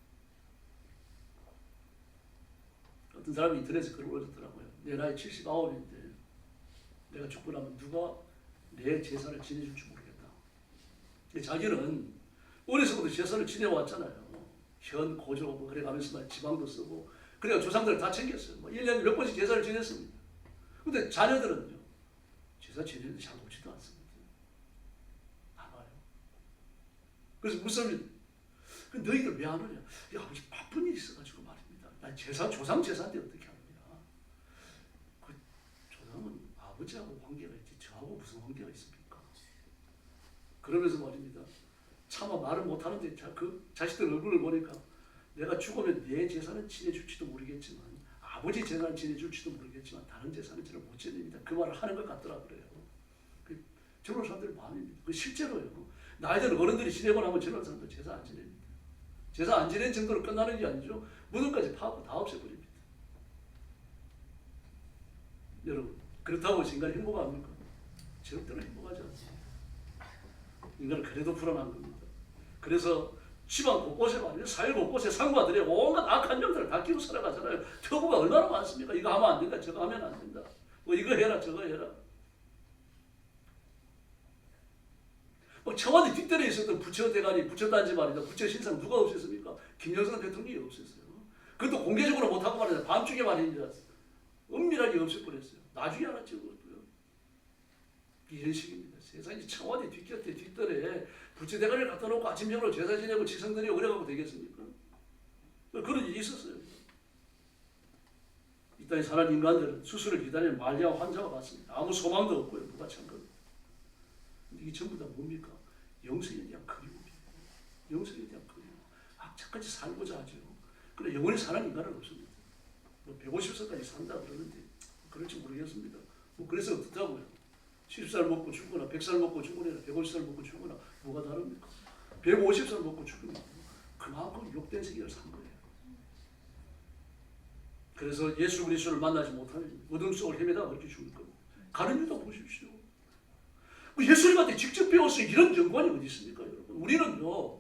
어떤 사람이 인터넷에 글을 올렸더라고요. 내 나이 79인데 내가 죽고 나면 누가 내 제사를 지내줄 줄 모르겠다. 근데 자기는 어려서부터 제사를 지내왔잖아요. 현, 고조, 뭐 그래 가면서 지방도 쓰고 그래가 조상들을 다 챙겼어요. 뭐 1년에 몇 번씩 제사를 지냈습니다. 근데 자녀들은요. 제사 지내는데 잘 오지도 않습니다. 안 와요. 그래서 무슨 너희들 왜 안 오냐? 야, 아버지 바쁜 일이 있어가지고 말입니다. 난 제사, 조상 제사인데 어떻게 합니다. 그 조상은 아버지하고 관계가 있지 저하고 무슨 관계가 있습니까? 그러면서 말입니다. 차마 말을 못하는데 그 자식들 얼굴을 보니까 내가 죽으면 내 재산은 지내줄지도 모르겠지만 아버지 재산을 지내줄지도 모르겠지만 다른 재산은 저는 못 지냅니다. 그 말을 하는 것 같더라 그래요. 그 젊은 사람들의 마음입니다. 그 실제로요. 나이 든 어른들이 지내고 나면 젊은 사람들 제사 안 지냅니다. 제사 안 지낸 정도로 끝나는 게 아니죠. 무덤까지 파고 다 없애버립니다. 여러분 그렇다고 인간이 행복합니까? 절대로 행복하지 않습니다. 인간은 그래도 불안한 겁니다. 그래서 집안 곳곳에 말이에요. 사회 곳곳에 상부들이 온갖 악한 놈들을 다 끼고 살아가잖아요. 특우가 얼마나 많습니까? 이거 하면 안 된다. 저거 하면 안 된다. 뭐 이거 해라 저거 해라. 뭐 청와대 뒷뜰에 있었던 부처대가리 부처단지 말이다. 부처신상 누가 없앴습니까? 김영삼 대통령이 없앴어요. 그것도 공개적으로 못하고 말이다. 밤중에 말이냐 은밀하게 없애버렸어요. 나중에 알았죠. 그것도요. 이런 식입니다. 세상에 청와대 뒷곁에 뒷뜰에 부처대가리를 갖다 놓고 아침 저녁으로 제사 지내고 지성들이 그래가고 되겠습니까? 그런 일이 있었어요. 이 땅에 사는 인간들은 수술을 기다리는 말리와 환자와 같습니다. 아무 소망도 없고요. 누가 찬 겁니다. 이게 전부 다 뭡니까? 영생에 대한 그리움이에요. 영생에 대한 그리움. 악착같이 살고자 하죠. 그런데 영원히 사는 인간은 없습니다. 뭐 150살까지 산다 그러는데 그럴지 모르겠습니다. 뭐 그래서 어떻다고요? 10살 먹고 죽거나 100살 먹고 죽거나 150살 먹고 죽거나 뭐가 다릅니까? 150살 먹고 죽으면 그만큼 욕된 세계를 산 거예요. 그래서 예수 그리스도를 만나지 못하면 어둠 속을 헤매다가 그렇게 죽을 겁니다. 가는 유다 보십시오. 예수님한테 직접 배워서 이런 연관이 어디 있습니까, 여러분? 우리는요,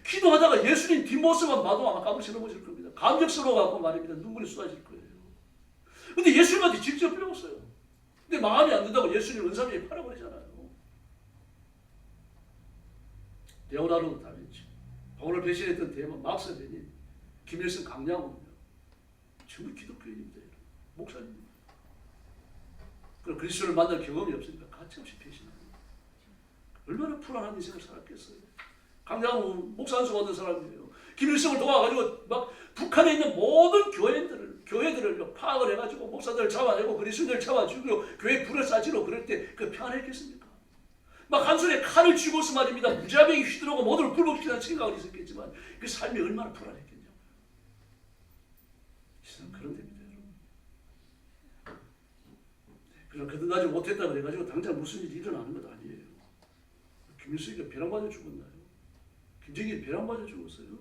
기도하다가 예수님 뒷모습만 봐도 아마 까불쳐 넘어질 겁니다. 감격스러워갖고 말입니다. 눈물이 쏟아질 거예요. 근데 예수님한테 직접 배웠어요. 근데 마음이 안 든다고 예수님 은사비에 팔아버리잖아요. 레오나르도 다빈치, 바울을 배신했던 대만 막스 베닌, 김일성 강량호요. 전부 기독교인입니다. 목사님입니다. 그럼 그리스도를 만날 경험이 없으니까 가차없이 배신합니다. 얼마나 불안한 인생을 살았겠어요. 강량호 목사 안수 받는 사람이에요. 김일성을 도와가지고 막 북한에 있는 모든 교회들을 파악을 해가지고 목사들을 잡아내고 그리스도인들을 잡아주고 교회 불을 싸지로 그럴 때 그 평안했겠습니까? 막 한 손에 칼을 쥐고서 말입니다. 무자병이 휘두르고 모두를 굴복시키는 생각을 있었겠지만 그 삶이 얼마나 불안했겠냐고. 세상 그런 데입니다, 여러분. 그럼 그다지 못했다 그래가지고 당장 무슨 일이 일어나는 것 아니에요. 김일성이가 벼랑맞아 죽었나요? 김정일이 벼랑맞아 죽었어요?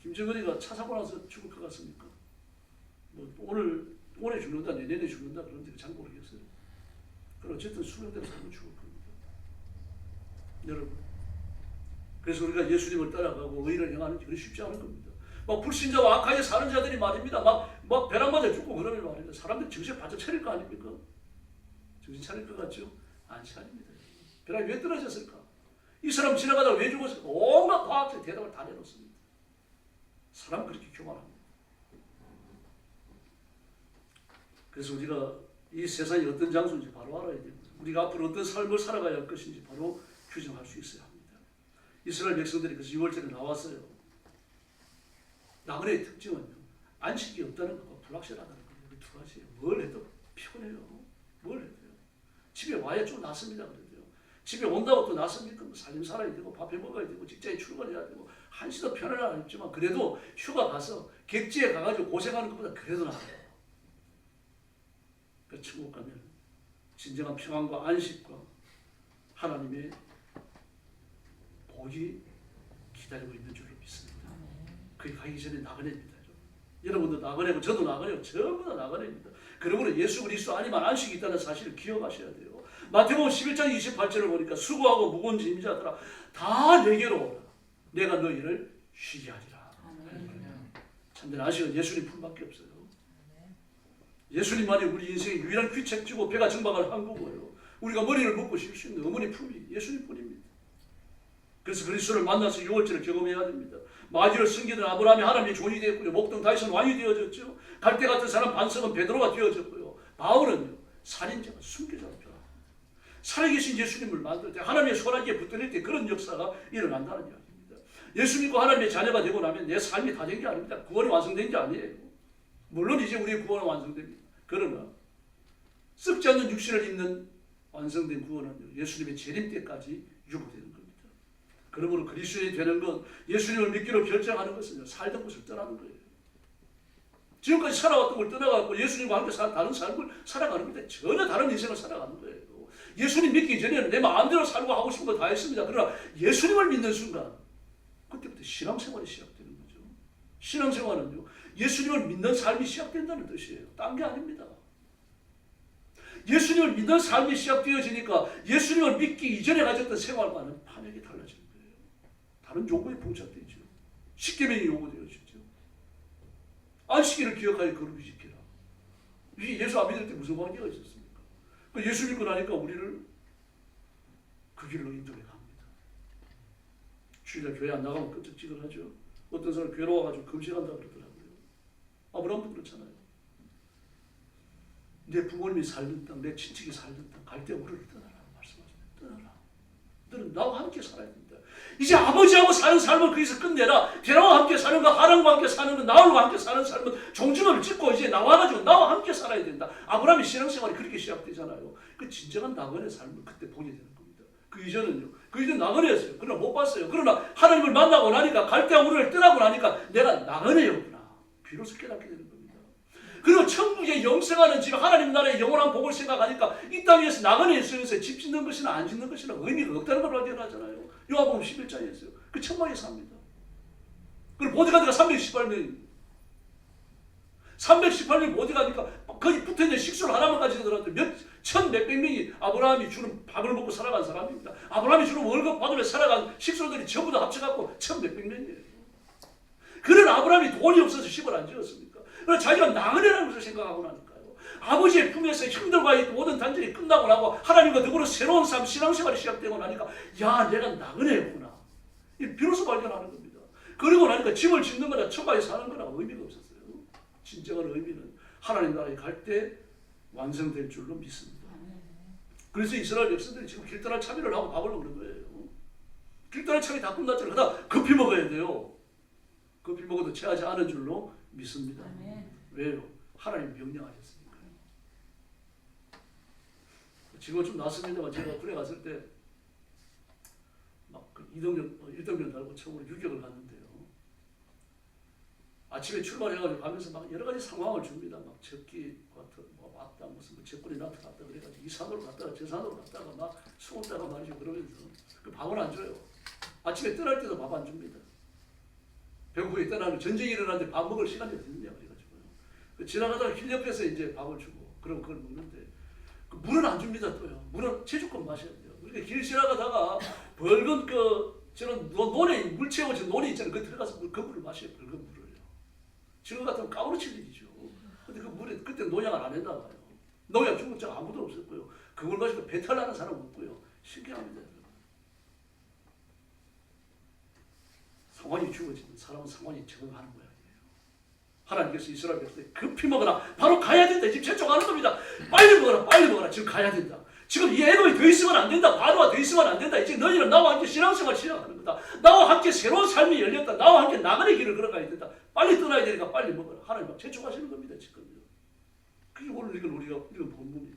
김정은이가 차 사고 나서 죽을 것 같습니까? 뭐 오늘 죽는다, 내년에 죽는다 그런데 잘 모르겠어요. 그럼 어쨌든 수명대로 살면 죽을 겁니다. 여러분, 그래서 우리가 예수님을 따라가고 의를 행하는 게 그리 쉽지 않은 겁니다. 막 불신자와 악하게 사는 자들이 말입니다. 막 벼락 맞아 죽고 그러면 말입니다. 사람들 정신 바짝 차릴 거 아닙니까? 정신 차릴 것 같죠? 안 차립니다. 벼락이 왜 떨어졌을까? 이 사람 지나가다가 왜 죽었을까? 온갖 과학적 대답을 다 내놓습니다. 사람은 그렇게 교만합니다. 그래서 우리가 이 세상이 어떤 장소인지 바로 알아야 됩니다. 우리가 앞으로 어떤 삶을 살아가야 할 것인지 바로 규정할 수 있어야 합니다. 이스라엘 백성들이 그래서 6월절에 나왔어요. 나그네의 특징은요, 안식이 없다는 것과 불확실하다는 거예요. 두 가지예요. 뭘 해도 피곤해요. 뭘 해도요. 집에 와야 좀 낫습니다. 그래도요. 집에 온다고 또 낫습니까? 살림 살아야 되고 밥해 먹어야 되고 직장에 출근해야 되고 한시도 편안은 아니지만 그래도 휴가 가서 객지에 가가지고 고생하는 것보다 그래도 나아요. 그 천국 가면 진정한 평안과 안식과 하나님의 복이 기다리고 있는 줄로 믿습니다. 그게 가기 전에 나그네입니다. 여러분도 나그네고 저도 나그네고 전부 다 나그네입니다. 그러므로 예수 그리스도 아니면 안식이 있다는 사실을 기억하셔야 돼요. 마태복음 11장 28절을 보니까 수고하고 무거운 짐 자들아 다 내게로 오라. 내가 너희를 쉬게 하리라. 참된 안식은 예수님 품밖에 없어요. 예수님만이 우리 인생의 유일한 귀책지고 배가 정박을 한 거고요. 우리가 머리를 묶고 쉴 수 있는 어머니 품이 예수님뿐입니다. 그래서 그리스도를 만나서 6월절을 경험해야 됩니다. 마디를 숨기던 아브라함이 하나님의 종이 되었고요. 목동 다윗은 왕이 되어졌죠. 갈대 같은 사람 반석은 베드로가 되어졌고요. 바울은요, 살인자가 순교자가 되어요. 살아계신 예수님을 만들 때 하나님의 손아귀에 붙들릴 때 그런 역사가 일어난다는 이야기입니다. 예수 믿고 하나님의 자녀가 되고 나면 내 삶이 다 된 게 아닙니다. 구원이 완성된 게 아니에요. 물론 이제 우리의 구원은 완성됩니다. 그러나 썩지 않는 육신을 입는 완성된 구원은 예수님의 재림 때까지 유보되는 겁니다. 그러므로 그리스도인이 되는 건 예수님을 믿기로 결정하는 것은 살던 곳을 떠나는 거예요. 지금까지 살아왔던 걸 떠나가고 예수님과 함께 다른 삶을 살아가는 건데 전혀 다른 인생을 살아가는 거예요. 예수님 믿기 전에는 내 마음대로 살고 하고 싶은 거 다 했습니다. 그러나 예수님을 믿는 순간 그때부터 신앙생활이 시작되는 거죠. 신앙생활은요, 예수님을 믿는 삶이 시작된다는 뜻이에요. 딴 게 아닙니다. 예수님을 믿는 삶이 시작되어지니까 예수님을 믿기 이전에 가졌던 생활과는 판역이 달라지는 거예요. 다른 요구에 봉착되죠. 십계명이 요구되어지죠. 안식일을 기억하여 거룩히 지키라. 이게 예수 안 믿을 때 무슨 관계가 있었습니까? 예수 믿고 나니까 우리를 그 길로 인도해 갑니다. 주일날 교회 안 나가면 끄적지근하죠. 어떤 사람 괴로워가지고 금식한다 그러더라고요. 아브라함도 그렇잖아요. 내 부모님이 살던 땅, 내 친척이 살던 땅 갈 때 우리를 떠나라고 말씀하십니다. 떠나라. 너는 나와 함께 살아야 된다. 이제 아버지하고 사는 삶을 거기서 끝내라. 대나와 함께 사는 거, 하랑과 함께 사는 거, 나홀과 함께 사는 삶은 종지문을 찍고 이제 나와가지고 나와 함께 살아야 된다. 아브라함의 신앙생활이 그렇게 시작되잖아요. 그 진정한 나그네 삶을 그때 보게 되는 겁니다. 그 이전은요. 그 이전 나그네였어요. 그러나 못 봤어요. 그러나 하나님을 만나고 나니까 갈대와 우리를 떠나고 나니까 내가 나그네였구나. 비로소 깨닫게 되는 겁니다. 그리고 천국에 영생하는 집, 하나님 나라의 영원한 복을 생각하니까 이 땅에서 나그네 있으면서 집 짓는 것이나 안 짓는 것이나 의미가 없다는 걸 발견하잖아요. 요한복음 11장에 있어요. 그 천막에 삽니다. 그리고 보디가드가 318명입니다. 318명 보디가드니까 거기 붙어있는 식수를 하나만 가지더라도 몇백 명이 아브라함이 주는 밥을 먹고 살아간 사람입니다. 아브라함이 주는 월급 받으며 살아간 식수들이 전부 다 합쳐갖고 1100몇 명이에요. 그런 아브라함이 돈이 없어서 집을 안 지었습니까? 그래서 자기가 나그네라는 것을 생각하고 나니까요. 아버지의 품에서 힘들과 이 모든 단절이 끝나고 나고 하나님과 더불어 새로운 삶, 신앙생활이 시작되고 나니까 야, 내가 나그네였구나. 비로소 발견하는 겁니다. 그리고 나니까 집을 짓는 거나 천막에 사는 거나 의미가 없었어요. 진정한 의미는 하나님 나라에 갈 때 완성될 줄로 믿습니다. 그래서 이스라엘 백성들이 지금 길다란 차비를 하고 밥을 먹는 거예요. 길다란 차비 다 끝났잖아요. 그러다 급히 먹어야 돼요. 급히 먹어도 체하지 않은 줄로 믿습니다. 왜요? 하나님 명령하셨으니까요. 지금 좀 낫습니다만 제가 군에 갔을 때 막 그 1등병 달고 처음으로 유격을 갔는데요. 아침에 출발해가지고 가면서 막 여러 가지 상황을 줍니다. 막 적기 뭐 왔다 무슨 뭐 적군이 나타났다 그래가지고 이 산으로 갔다가 저 산으로 갔다가 막 숨었다가 말이죠. 그러면서 그 밥을 안 줘요. 아침에 떠날 때도 밥 안 줍니다. 배고프게 떠나는 전쟁이 일어나는데 밥 먹을 시간이 어딨냐 그래가지고요. 그 지나가다가 길 옆에서 이제 밥을 주고 그럼 그걸 먹는데 그 물은 안 줍니다 또요. 물은 제주껏 마셔야 돼요. 그러니까 길 지나가다가 벌건 저는 논에 물 채워진 논이 있잖아요. 그 들어가서 그 물을 마셔요. 벌건 물을요. 지금 같으면 까무러칠 일이죠. 근데 그 물에 그때 농약을 안 했나 봐요. 농약 준 건 아무도 없었고요. 그걸 가지고 배탈 나는 사람 없고요. 신기합니다. 상황이 주어지는 사람은 상황이 적응하는 모양이에요. 하나님께서 이스라엘 백성에 급히 먹어라. 바로 가야 된다. 지금 재촉하는 겁니다. 빨리 먹어라. 빨리 먹어라. 지금 가야 된다. 지금 이 애돔이 더 있으면 안 된다. 바로가 더 있으면 안 된다. 이제 너희는 나와 함께 신앙생활 시작하는 거다. 나와 함께 새로운 삶이 열렸다. 나와 함께 나그네 길을 걸어가야 된다. 빨리 떠나야 되니까 빨리 먹어라. 하나님 막 재촉하시는 겁니다. 지금. 그게 오늘 이건 우리가 이건 본문이에요.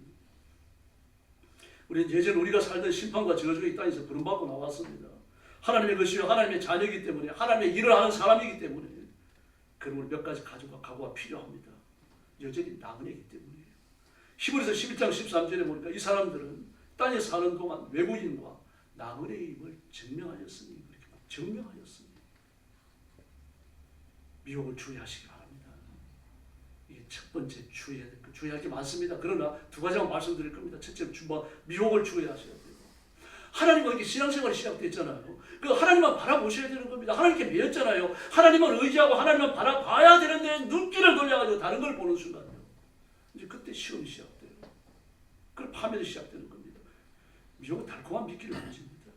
우리는 예전 우리가 살던 심판과 저주가 이 땅에서 부름받고 나왔습니다. 하나님의 것이요 하나님의 자녀이기 때문에 하나님의 일을 하는 사람이기 때문에 그런 몇 가지 각오가 필요합니다. 여전히 나그네이기 때문이에요. 히브리서 11장 13절에 보니까 이 사람들은 땅에 사는 동안 외국인과 나그네임을 증명하였으니 이렇게 증명하였으니 미혹을 주의하시기 바랍니다. 이게 첫 번째 주의할 게 많습니다. 그러나 두 가지만 말씀드릴 겁니다. 첫째 미혹을 주의하셔야 돼요. 하나님과 이렇게 신앙생활이 시작됐잖아요. 그 하나님만 바라보셔야 되는 겁니다. 하나님께 매였잖아요. 하나님을 의지하고 하나님만 바라봐야 되는데 눈길을 돌려가지고 다른 걸 보는 순간요. 이제 그때 시험이 시작돼요. 그걸 파멸이 시작되는 겁니다. 미혹은 달콤한 미끼를 던집니다.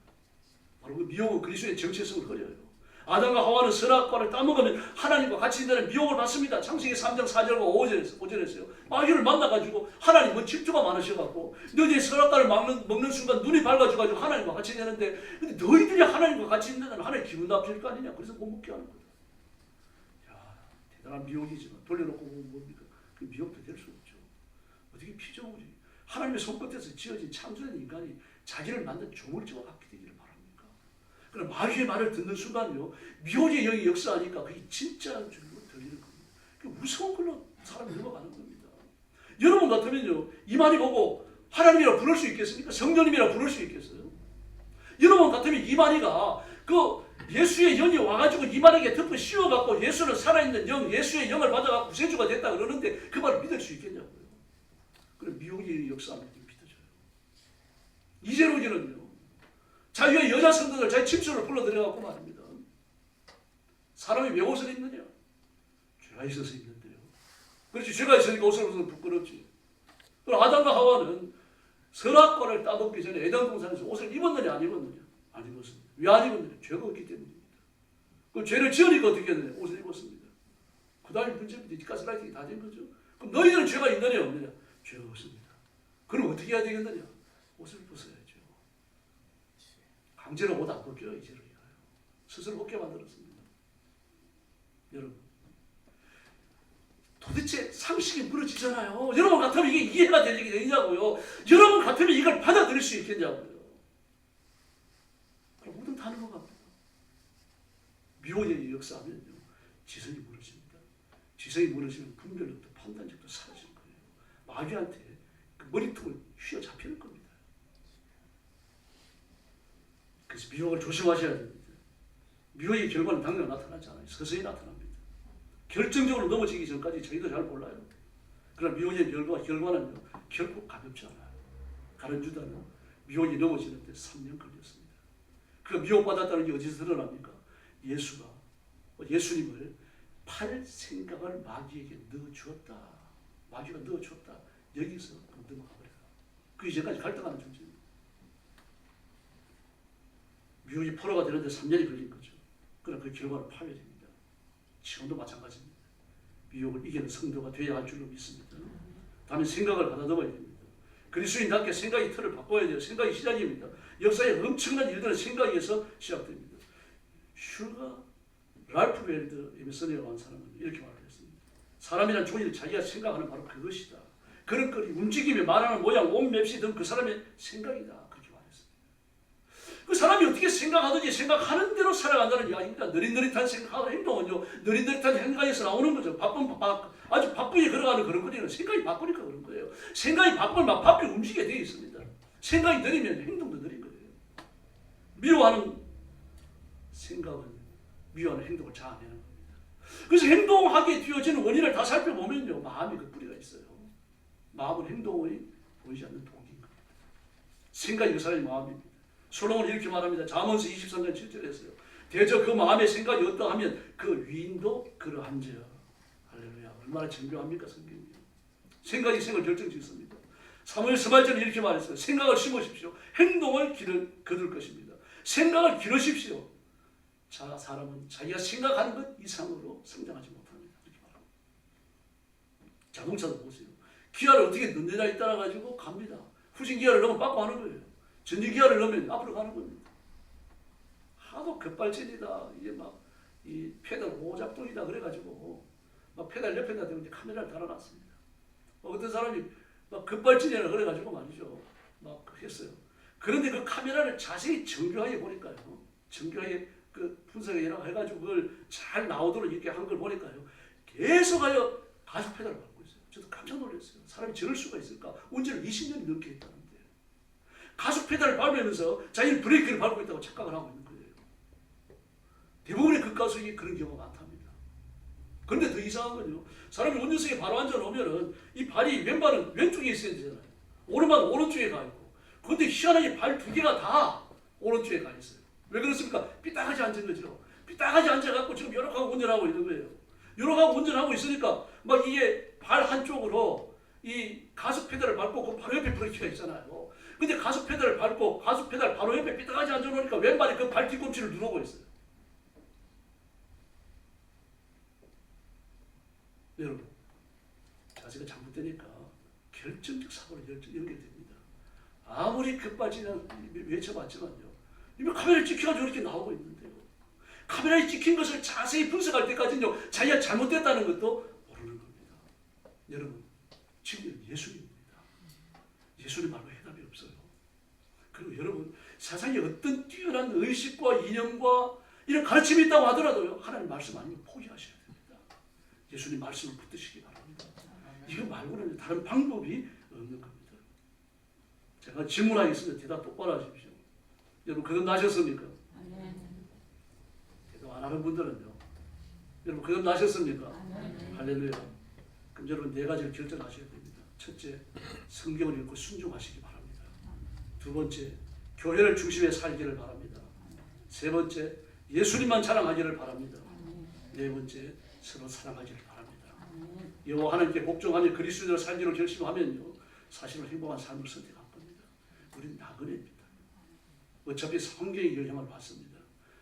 바로 그 미혹은 그리스도의 정체성을 흐려요. 아담과 하와는 선악과를 따먹으면 하나님과 같이 있다는 미혹을 받습니다. 창세기 3장 4절과 5절에서요. 마귀를 만나가지고 하나님은 질투가 많으셔갖고 너희들이 선악과를 먹는 순간 눈이 밝아져가지고 하나님과 같이 되는데 근데 너희들이 하나님과 같이 있는다는 하나님 기분 나쁠 거 아니냐. 그래서 못 먹게 하는 거다. 야, 대단한 미혹이지만 돌려놓고 보면 뭡니까? 그 미혹도 될 수 없죠. 어떻게 피조물이 하나님의 손끝에서 지어진 창조된 인간이 자기를 만든 조물주와 같게 되기를 바랍니다. 그럼 마귀의 말을 듣는 순간요, 미혹의 영이 역사하니까 그게 진짜라는 줄로 들리는 겁니다. 무서운 걸로 사람이 넘어가는 겁니다. 여러분 같으면요, 이만희 보고 하나님이라 부를 수 있겠습니까? 성령님이라 부를 수 있겠어요? 여러분 같으면 이만희가 그 예수의 영이 와가지고 이만희에게 덮어 씌워갖고 예수는 살아있는 영, 예수의 영을 받아갖고 구세주가 됐다 그러는데 그 말을 믿을 수 있겠냐고요. 그럼 미혹의 역사하는 게 믿어져요. 이재록이는요, 자기의 여자 성도들 자기 침소를 불러들여갖고 말입니다. 사람이 왜 옷을 입느냐? 죄가 있어서 입는데요. 그렇지, 죄가 있으니까 옷을 벗으면 부끄럽지. 그럼 아담과 하와는 선악과를 따먹기 전에 에덴 동산에서 옷을 입었느냐 안 입었느냐? 안 입었습니다. 왜 안 입었느냐? 죄가 없기 때문입니다. 그 죄를 지으니까 어떻게 했느냐? 옷을 입었습니다. 그 다음에 문제입니다. 가스라이팅이 다 된 거죠. 그럼 너희들은 죄가 있느냐 없느냐? 죄가 없습니다. 그럼 어떻게 해야 되겠느냐? 옷을 벗어야죠. 강제로 옷 안 벗겨요. 이제는 스스로 벗게 만들었습니다. 여러분, 도대체 상식이 무너지잖아요. 여러분 같으면 이게 이해가 되냐고요. 여러분 같으면 이걸 받아들일 수 있겠냐고요. 그럼 모든 다 넘어갑니다. 미혹의 역사하면요, 지성이 무너집니다. 지성이 무너지면 분별력도 판단력도 사라지는 거예요. 마귀한테 그 머리통을 휘어잡히는 겁니다. 그래서 미혹을 조심하셔야 됩니다. 미혹의 결과는 당장 나타나지 않아요. 서서히 나타납니다. 결정적으로 넘어지기 전까지 저희도 잘 몰라요. 그러나 미혹의 결과는요, 결코 가볍지 않아요. 가룟 유다는 미혹이 넘어지는데 3년 걸렸습니다. 그 미혹받았다는 게 어디서 드러납니까? 예수님을 팔 생각을 마귀에게 넣어주었다. 마귀가 넣어주었다. 여기서 넘어가 버려요. 그 이전까지 갈등하는 존재입니다. 미혹이 포로가 되는데 3년이 걸린 거죠. 그러나 그 결과는 파멸입니다. 지금도 마찬가지입니다. 미혹을 이기는 성도가 되어야 할 줄로 믿습니다. 다음에 생각을 가다듬어야 됩니다. 그리스도인답게 생각의 틀을 바꿔야 돼요. 생각이 시작입니다. 역사에 엄청난 일들은 생각에서 시작됩니다. 슈가 랄프 벨드 에메슨이라고 하는 사람은 이렇게 말을 했습니다. 사람이란 종이 자기가 생각하는 바로 그것이다. 그릇거리, 움직임에 말하는 모양, 옷 맵시 등 그 사람의 생각이다. 그렇게 말했습니다. 그 사람이 어떻게 생각하든지 생각하는 대로 살아간다는 이야기입니다. 느릿느릿한 생각하는 행동은요, 느릿느릿한 행각에서 나오는 거죠. 아주 바쁘게 걸어가는 그런 거리는 생각이 바쁘니까 그런 거예요. 생각이 바쁘면 막 바쁘게 움직이게 되어 있습니다. 생각이 느리면 행동도 느린 거예요. 미워하는 생각은 미워하는 행동을 자아내는 겁니다. 그래서 행동하게 되어지는 원인을 다 살펴보면요, 마음에 그 뿌리가 있어요. 마음은 행동의 보이지 않는 동기인 겁니다. 생각이 그 사람의 마음입니다. 솔로몬은 이렇게 말합니다. 잠언서 23장 7절에서요. 대저 그 마음의 생각이 어떠하면 그 위인도 그러한지요. 할렐루야. 얼마나 정교합니까 성경이. 생각이 생을 결정짓습니다. 사무엘 스발전은 이렇게 말했어요. 생각을 심으십시오. 행동을 거둘 것입니다. 생각을 기르십시오. 자, 사람은 자기가 생각하는 것 이상으로 성장하지 못합니다. 이렇게 말합니다. 자동차도 보세요. 기아를 어떻게 넣느냐에 따라 가지고 갑니다. 후진 기아를 넣으면 빠꾸 하는 거예요. 전지 기아를 넣으면 앞으로 가는 겁니다. 하도 급발진이다. 이게 막 이 페달 오작동이다 그래가지고 막 페달 옆에다 대고 카메라를 달아놨습니다. 어떤 사람이 막 급발진이라 그래가지고 말이죠. 막 했어요. 그런데 그 카메라를 자세히 정교하게 보니까요. 정교하게 그 분석을 해가지고 그걸 잘 나오도록 이렇게 한 걸 보니까요. 계속하여 가속 페달을 밟고 있어요. 저도 깜짝 놀랐어요. 사람이 저럴 수가 있을까? 운전을 20년 넘게 했다는데. 가속 페달을 밟으면서 자기는 브레이크를 밟고 있다고 착각을 하고 있는 거예요. 대부분의 급가속이 그런 경우가 많답니다. 그런데 더 이상한 건요. 사람이 운전석에 바로 앉아놓으면은 이 발이 왼발은 왼쪽에 있어야 되잖아요. 오른발은 오른쪽에 가 있고. 그런데 희한하게 발 두 개가 다 오른쪽에 가 있어요. 왜 그렇습니까? 삐딱하지 앉은 거죠. 삐딱하지 앉아갖고 지금 요렇게하고 운전하고 있는 거예요. 요렇게하고 운전하고 있으니까 막 이게 발 한쪽으로 이 가속 페달을 밟고 그 바로 옆에 브레이크가 있잖아요. 근데 가속 페달을 밟고 가속 페달 바로 옆에 삐딱하지 앉아놓으니까 왼발이 그 발 뒤꿈치를 누르고 있어요. 여러분, 자세가 잘못되니까 결정적 사고로 연결됩니다. 아무리 급발진을 외쳐봤지만요. 이미 카메라에 찍혀가지고 이렇게 나오고 있는데요. 카메라에 찍힌 것을 자세히 분석할 때까지는요. 자기가 잘못됐다는 것도 모르는 겁니다. 여러분, 지금 예수님입니다. 예수님 말고 해답이 없어요. 그리고 여러분, 세상에 어떤 뛰어난 의식과 이념과 이런 가르침이 있다고 하더라도요. 하나님 말씀 아니면 포기하셔야 됩니다. 예수님 말씀을 붙드시기 바랍니다. 이거 말고는 다른 방법이 없는 겁니다. 제가 질문하겠습니다. 대답 똑바로 하십시오. 여러분 그건 나셨습니까? 대답 안 하는 분들은요. 여러분 그건 나셨습니까? 할렐루야. 그럼 여러분 네 가지를 결정하셔야 됩니다. 첫째, 성경을 읽고 순종하시기 바랍니다. 두 번째, 교회를 중심에 살기를 바랍니다. 세 번째, 예수님만 자랑하기를 바랍니다. 네 번째, 서로 사랑하기를 바랍니다. 여호와 하나님께 복종하며 그리스도인으로 살기로 결심하면요, 사실은 행복한 삶을 선택할 겁니다. 우리는 나그네입니다. 어차피 성경의 영향을 받습니다.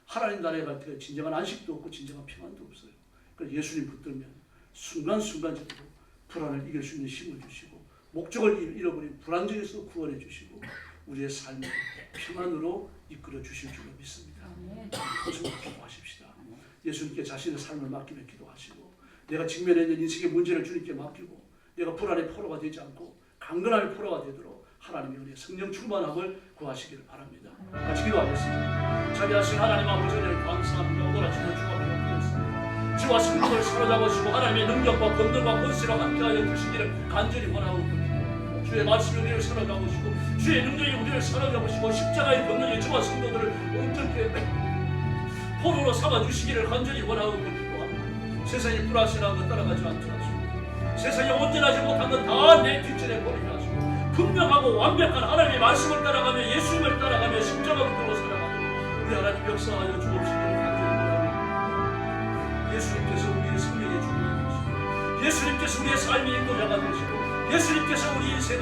하나님 나라에 갈 때 진정한 안식도 없고 진정한 평안도 없어요. 그래서 예수님 붙들면 순간순간적으로 불안을 이길 수 있는 힘을 주시고, 목적을 잃어버린 불안정에서 구원해 주시고, 우리의 삶을 평안으로 이끌어 주실 줄로 믿습니다. 호소로 기도하십시다. 예수님께 자신의 삶을 맡기며 기도하시고, 내가 직면해 있는 인생의 문제를 주님께 맡기고, 내가 불안의 포로가 되지 않고 강건함의 포로가 되도록 하나님의 은혜, 성령 충만함을 구하시기를 바랍니다. 같이 기도하겠습니다. 자비하신 하나님 아버지 은혜를 감사합니다. 오늘 아침에 주가 배웠습니다. 주와 성령을 사로잡으시고 하나님의 능력과 권능과 권세로 함께하여 주시기를 간절히 원하고 있습니다. 주의 말씀이 우리를 사로잡으시고 주의 능력이 우리를 사로잡으시고 십자가의 권능이 주와 성도들을 온전히 포로로 삼아주시기를 간절히 원하고 기도합니다. 세상이 불화신한 것 따라가지 않게 하시고, 세상이 온전하지 못한 것 다 내 뒷전에 버리게 하시고, 분명하고 완벽한 하나님의 말씀을 따라가며 예수님을 따라가며 십자가를 들고 살아가며 우리 하나님 역사하여 주옵시기를 간절히 원합니다. 예수님께서 우리의 생명의 주인이 되시고, 예수님께서 우리의 삶의 인도자가 되시고, 예수님께서 우리 인생을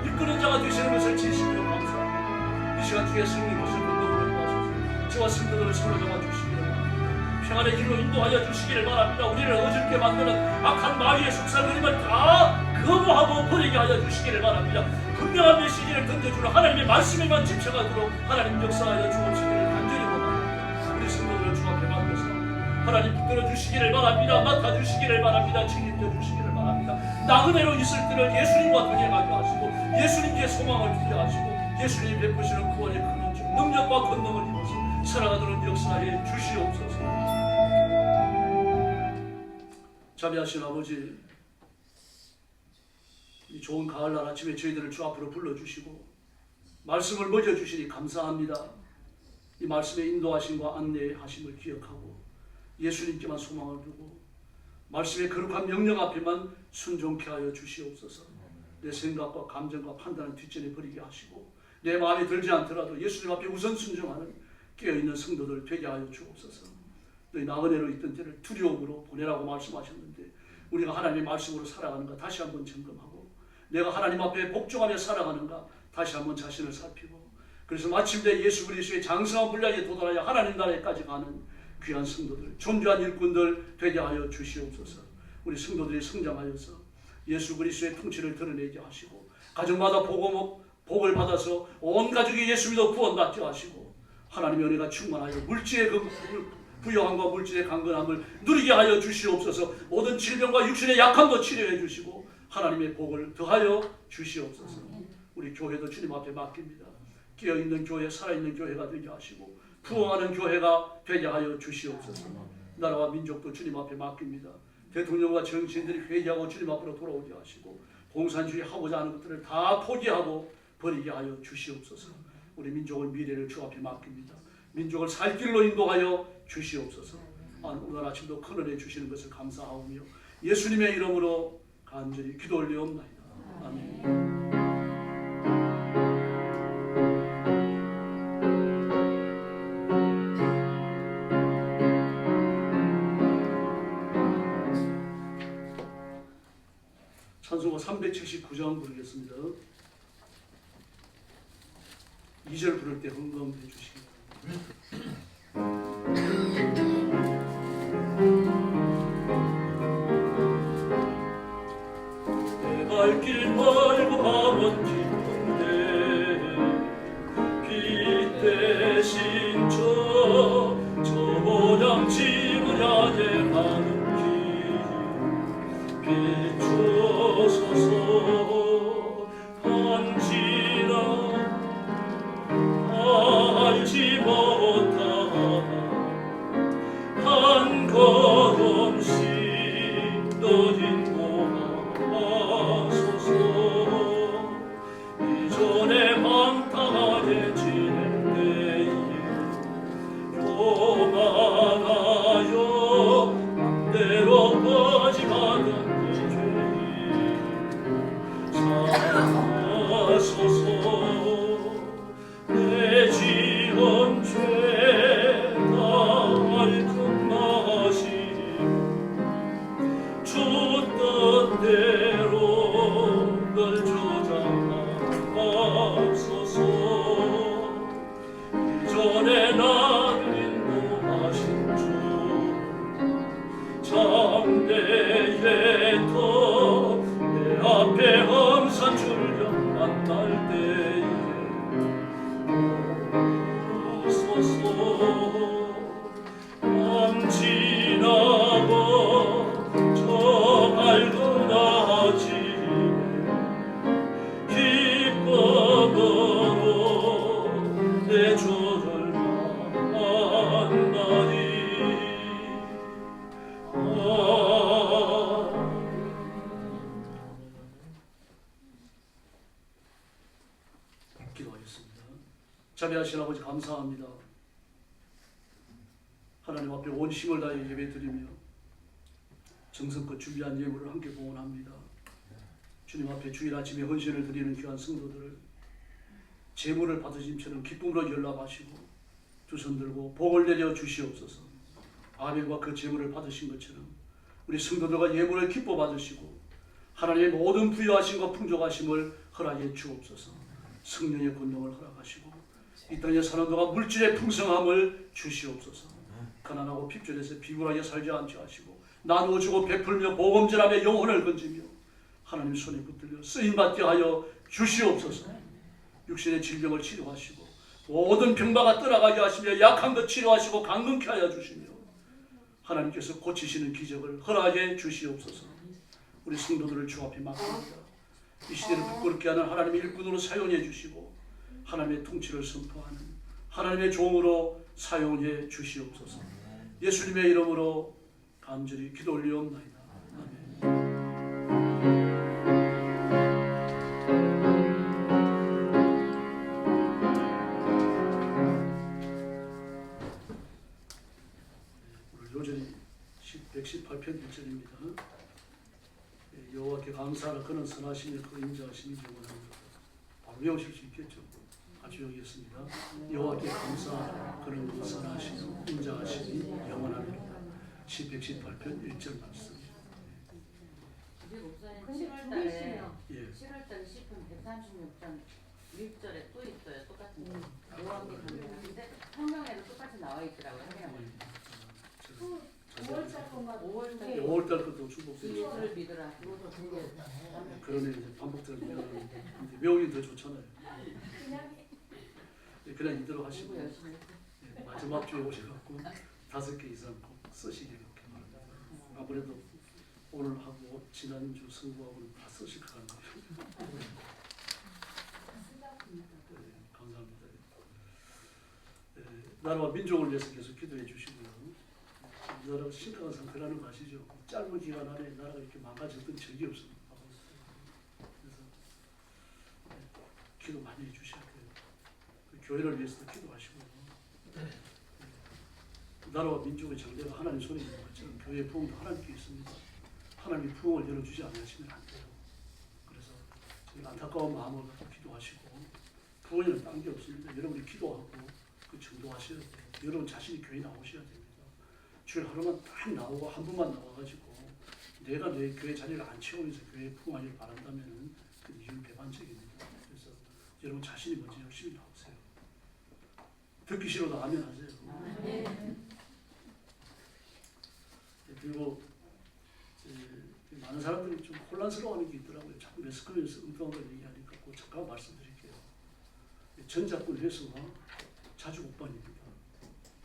이끄는 자가 되시는 것을 진심으로 감사합니다. 이 시간 주의 성령 것을 공동으로 도와주셔서 저와 성도들을 사로잡아 주시기를 바랍니다. 평안의 길로 인도하여 주시기를 바랍니다. 우리를 어지럽게 만드는 악한 마귀의 속삭임을 다 거부하고 버리게 하여 주시기를 바랍니다. 분명한 메시지를 던져주는 하나님의 말씀에만 집착하도록 하나님 역사하여 주옵시기를 간절히 원합니다. 우리 성도들을 주 앞에 맡겨서 하나님 붙들어 주시기를 바랍니다. 맡아주시기를 바랍니다. 책임져 주시기를 바랍니다. 나그네로 있을 때를 예수님과 동행하게 하시고, 예수님께 소망을 두게 하시고, 예수님 베푸시는 구원의 큰 은총, 능력과 권능을 입어서 살아가도록 역사해 주시옵소서. 자비하신 아버지, 이 좋은 가을날 아침에 저희들을 주 앞으로 불러주시고 말씀을 먹여주시니 감사합니다. 이 말씀의 인도하심과 안내하심을 기억하고 예수님께만 소망을 두고 말씀의 거룩한 명령 앞에만 순종케 하여 주시옵소서. 내 생각과 감정과 판단을 뒷전에 버리게 하시고, 내 마음에 들지 않더라도 예수님 앞에 우선 순종하는 깨어있는 성도들 되게 하여 주옵소서. 너희 나그네로 있던 때를 두려움으로 보내라고 말씀하셨는데, 우리가 하나님의 말씀으로 살아가는가 다시 한번 점검하고, 내가 하나님 앞에 복종하며 살아가는가 다시 한번 자신을 살피고, 그래서 마침내 예수 그리스도의 장성한 분량에 도달하여 하나님 나라에까지 가는 귀한 성도들, 존귀한 일꾼들 되게 하여 주시옵소서. 우리 성도들이 성장하여서 예수 그리스도의 통치를 드러내게 하시고, 가정마다 복을 받아서 온 가족이 예수 믿어 구원받게 하시고, 하나님의 은혜가 충만하여 물질의 부요함과 물질의 강건함을 누리게 하여 주시옵소서. 모든 질병과 육신의 약함도 치료해 주시고 하나님의 복을 더하여 주시옵소서. 우리 교회도 주님 앞에 맡깁니다. 깨어있는 교회, 살아있는 교회가 되게 하시고 부흥하는 교회가 되게 하여 주시옵소서. 나라와 민족도 주님 앞에 맡깁니다. 대통령과 정치인들이 회개하고 주님 앞으로 돌아오게 하시고, 공산주의 하고자 하는 것들을 다 포기하고 버리게 하여 주시옵소서. 우리 민족의 미래를 주 앞에 맡깁니다. 민족을 살 길로 인도하여 주시옵소서. 오늘 아침도 큰 은혜 주시는 것을 감사하오며 예수님의 이름으로 간절히 기도 올리옵나이다. 아멘. 찬송가 379장 부르겠습니다. 2절 부를 때 흥금해 주시기 바랍니다. 내 발길 말고 가면 깊은데 빛 대신 저 모양 집을 향해 가는 길 비춰서서 한지나 알지 못한 한 걸음씩 주를 만나니 기도하겠습니다. 자비하신 아버지 감사합니다. 하나님 앞에 온 힘을 다해 예배드리며 정성껏 준비한 예물을 함께 봉헌합니다. 주님 앞에 주일 아침에 헌신을 드리는 귀한 성도들을 제물을 받으심처럼 기쁨으로 연락하시고 두 손 들고 복을 내려 주시옵소서. 아벨과 그 제물을 받으신 것처럼 우리 성도들과 예물을 기뻐 받으시고 하나님의 모든 부유하심과 풍족하심을 허락해 주옵소서. 성령의 권능을 허락하시고 이 땅에 사는 동안 물질의 풍성함을 주시옵소서. 가난하고 핍절해서 비굴하게 살지 않게 하시고 나누어 주고 베풀며 보금질하며 영혼을 건지며 하나님 손에 붙들려 쓰임받게 하여 주시옵소서. 육신의 질병을 치료하시고 모든 병마가 떠나가게 하시며 약한 것 치료하시고 강건케 하여 주시며 하나님께서 고치시는 기적을 허락해 주시옵소서. 우리 성도들을 주 앞에 맡깁니다. 이 시대를 부끄럽게 하는 하나님의 일꾼으로 사용해 주시고 하나님의 통치를 선포하는 하나님의 종으로 사용해 주시옵소서. 예수님의 이름으로 간절히 기도 올리옵나이다. 아멘. 오늘 요절이 118편 1절입니다. 여호와께 감사하라. 그는 선하시며 그 인자하심이 영원합니다. 바로 외우실 수 있겠죠. 같이 여기겠습니다. 여호와께 감사하라. 그는 선하시며 인자하심이 영원합니다. 118편 1절 말씀. 우리 목사님 7월달에 예. 7월달 10분 136장 1절에 또 있어요. 똑같은 거. 여호와께 감사하는데 성경에도 똑같이 나와 있더라고요. 성경에. 5월달 5월달 것도 축복드리죠. 예수를 믿으라. 그것도 그게 그러면 이제 반복되는 외우기 더 좋잖아요. 그냥 이대로 하시고 공부 열심히 했어요. 마지막 주에 오셔갖고 5개 이상 꼭 쓰시게 이렇게 말합니다. 아무래도 오늘 하고 지난주 성부하고는 다 쓰실 것 같네요. 감사합니다. 나라와 민족을 위해서 계속 기도해 주시고요. 이 나라가 심각한 상태라는 거 아시죠? 짧은 기간 안에 나라가 이렇게 망가졌던 적이 없습니다. 그래서 기도 많이 해주셔야 돼요. 교회를 위해서도 기도하시고요. 나라와 민족의 장래가 하나님 손에 있는 것처럼 교회의 부흥도 하나님께 있습니다. 하나님이 부흥을 열어주지 않으시면 안 돼요. 그래서 안타까운 마음을 갖고 기도하시고 부흥에는 딴 게 없습니다. 여러분이 기도하고 그 전도하셔야 돼요. 여러분 자신이 교회 나오셔야 됩니다. 주일 하루만 딱 나오고 한 번만 나와가지고 내가 내 교회 자리를 안 채우면서 교회에 부흥하기를 바란다면 그 이유는 배반적입니다. 그래서 여러분 자신이 먼저 열심히 나오세요. 듣기 싫어도 아멘 하세요. 그리고 많은 사람들이 좀 혼란스러워하는 게 있더라고요. 자꾸 매스컴에서 엉뚱한 걸 얘기하니까 꼭 잠깐 말씀드릴게요. 전작권 회수가 자주국방입니다.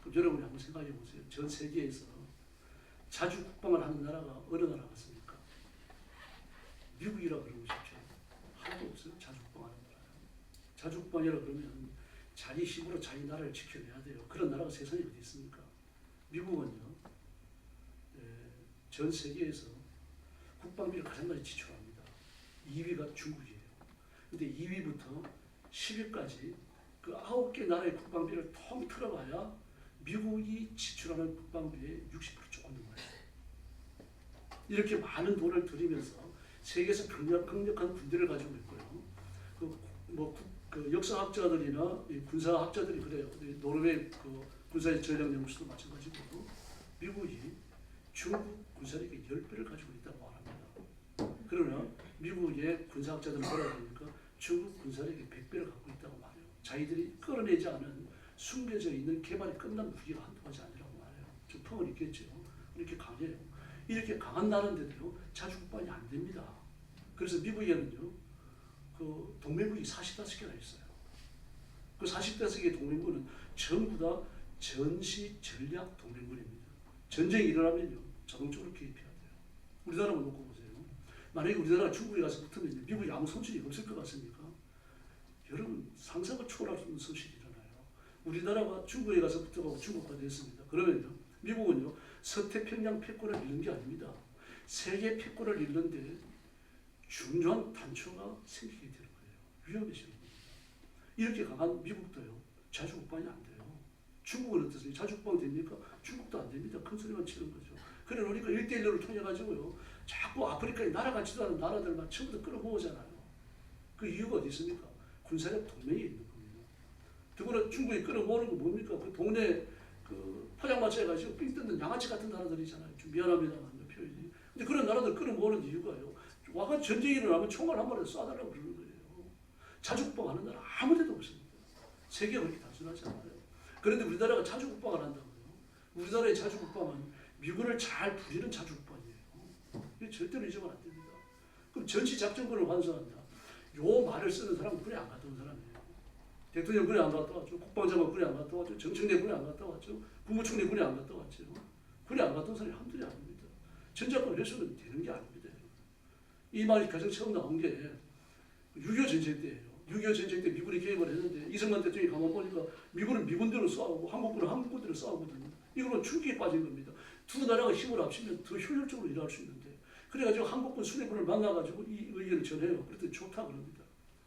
그럼 여러분이 한번 생각해 보세요. 전 세계에서 자주국방을 하는 나라가 어느 나라 같습니까? 미국이라 그러고 싶죠. 하나도 없어요. 자주국방하는 나라. 자주국방이라 그러면 자기 힘으로 자기 나라를 지켜내야 돼요. 그런 나라가 세상에 어디 있습니까? 미국은요. 전 세계에서 국방비를 가장 많이 지출합니다. 2위가 중국이에요. 근데 2위부터 10위까지 그 9개 나라의 국방비를 통틀어봐야 미국이 지출하는 국방비의 60% 조금 넘어요. 이렇게 많은 돈을 들이면서 세계에서 강력한 군대를 가지고 있고요. 그 역사학자들이나 군사학자들이 그래요. 노르웨이 그 군사의 전략 연구소도 마찬가지고 미국이 중국 군사력의 10배를 가지고 있다고 말합니다. 그러나 미국의 군사학자들은 뭐라 그러니까 중국 군사력의 100배를 갖고 있다고 말해요. 자기들이 끌어내지 않은 숨겨져 있는 개발이 끝난 무기가 한두 가지 아니라고 말해요. 좀 펑은 있겠죠. 이렇게 강해요. 이렇게 강한 나라인데도 자주국방이 안 됩니다. 그래서 미국에는요, 그 동맹국이 45개나 있어요. 그 45개의 동맹국은 전부 다 전시 전략 동맹국입니다. 전쟁이 일어나면요, 자동적으로 개입해야 돼요. 우리나라만 놓고 보세요. 만약에 우리나라가 중국에 가서 붙으면 미국이 아무 손실이 없을 것 같습니까? 여러분 상상을 초월할 수 있는 손실이 일어나요. 우리나라가 중국에 가서 붙어가고 중국화 됐습니다. 그러면요, 미국은요, 서태평양 패권을 잃는 게 아닙니다. 세계 패권을 잃는데 중요한 단초가 생기게 되는 거예요. 위험해지는 거예요. 이렇게 강한 미국도요, 자주국방이 안 돼요. 중국은 어떠세요? 자주국방 됩니까? 중국도 안 됩니다. 큰 소리만 치는 거죠. 그래 놓으니까 1대1로 통해가지고요, 자꾸 아프리카에 나라 같지도 않은 나라들만 전부 다 끌어모으잖아요. 그 이유가 어디 있습니까? 군사력 동맹이 있는 겁니다. 더구나 중국이 끌어모으는 거 뭡니까? 그 동네 그 포장마차 해가지고 삥 뜯는 양아치 같은 나라들이잖아요. 좀 미안합니다만 표현이. 근데 그런 나라들 끌어모으는 이유가요, 와가 전쟁이 일어나면 총알 한 발에 쏴달라고 그러는 거예요. 자주국방하는 나라 아무 데도 없습니다. 세계가 그렇게 단순하지 않아요. 그런데 우리나라가 자주국방을 한다고요. 우리나라의 자주국방은 미군을 잘 부리는 자주국방이에요. 이게 절대로 잊으면 안 됩니다. 그럼 전시작전권을 완수한다. 요 말을 쓰는 사람은 군에 안 갔다 온 사람이에요. 대통령 군에 안 갔다 왔죠. 국방장관 군에 안 갔다 왔죠. 정청래 군에 안 갔다 왔죠. 국무총리 군에 안 갔다 왔죠. 군에 안 갔다 온 사람이 한둘이 아닙니다. 전작권 회수는 되는 게 아닙니다. 이 말이 가장 처음 나온 게 6.25 전쟁 때예요. 6.25 전쟁 때 미군이 개입을 했는데 이승만 대통령이 가만 보니까 미군은 미군대로 싸우고 한국군은 한국군대로 싸우거든요. 이거는 충격에 빠진 겁니다. 두 나라가 힘을 합치면 더 효율적으로 일할 수 있는데, 그래가지고 한국군 수뇌부를 만나가지고 이 의견을 전해요. 그랬더니 좋다 그럽니다.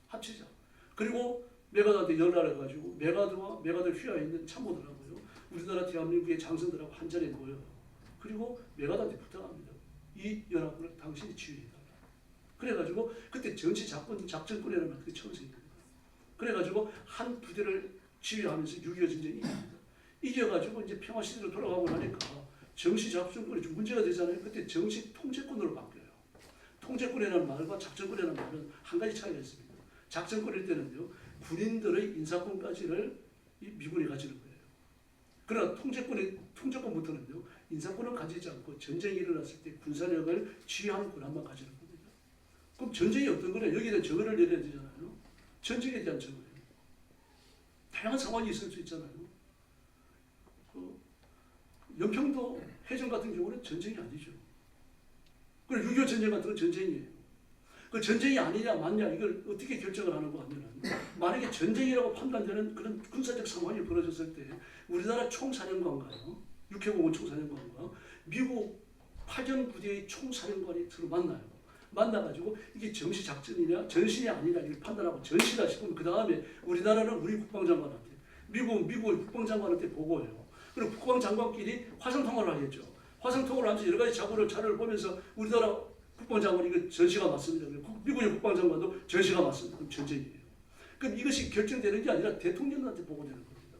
합치자. 그리고 메가드한테 연락을 해가지고 메가드 휘하에 있는 참모들하고요, 우리나라 대한민국의 장성들하고 한 자리에 모여요. 그리고 메가드한테 부탁합니다. 이 연합군을 당신이 지휘해달라. 그래가지고 그때 전시작전권이라는 말 그게 처음 생깁니다. 그래가지고 한 부대를 지휘하면서 6.25 전쟁이 이깁니다. 이겨가지고 이제 평화시대로 돌아가고 나니까 정시작전권이 좀 문제가 되잖아요. 그때 정시 통제권으로 바뀌어요. 통제권이라는 말과 작전권이라는 말은 한 가지 차이가 있습니다. 작전권일 때는요, 군인들의 인사권까지를 이 미군이 가지는 거예요. 그러나 통제권부터는요, 인사권은 가지지 않고 전쟁이 일어났을 때 군사력을 지휘하는 권한만 가지는 겁니다. 그럼 전쟁이 어떤 거냐? 여기에 대한 정의를 내려야 되잖아요. 전쟁에 대한 정의. 다양한 상황이 있을 수 있잖아요. 연평도 해전 같은 경우는 전쟁이 아니죠. 그리고 6.25 전쟁 같은 건 전쟁이에요. 그 전쟁이 아니냐 맞냐 이걸 어떻게 결정을 하는가 하면, 만약에 전쟁이라고 판단되는 그런 군사적 상황이 벌어졌을 때 우리나라 총사령관과요, 육해공원 총사령관과 미국 파견 부대의 총사령관이 서로 만나요. 만나가지고 이게 정시작전이냐 전시냐 아니냐 이걸 판단하고 전시다 싶으면 그 다음에 우리나라는 우리 국방장관한테, 미국은 미국의 국방장관한테 보고해요. 그리고 국방장관끼리 화상통화를 하겠죠. 화상통화를 하면서 여러 가지 자료를 보면서 우리나라 국방장관이 이거 전시가 맞습니다. 미국의 국방장관도 전시가 맞습니다. 그럼 전쟁이에요. 그럼 이것이 결정되는 게 아니라 대통령한테 보고되는 겁니다.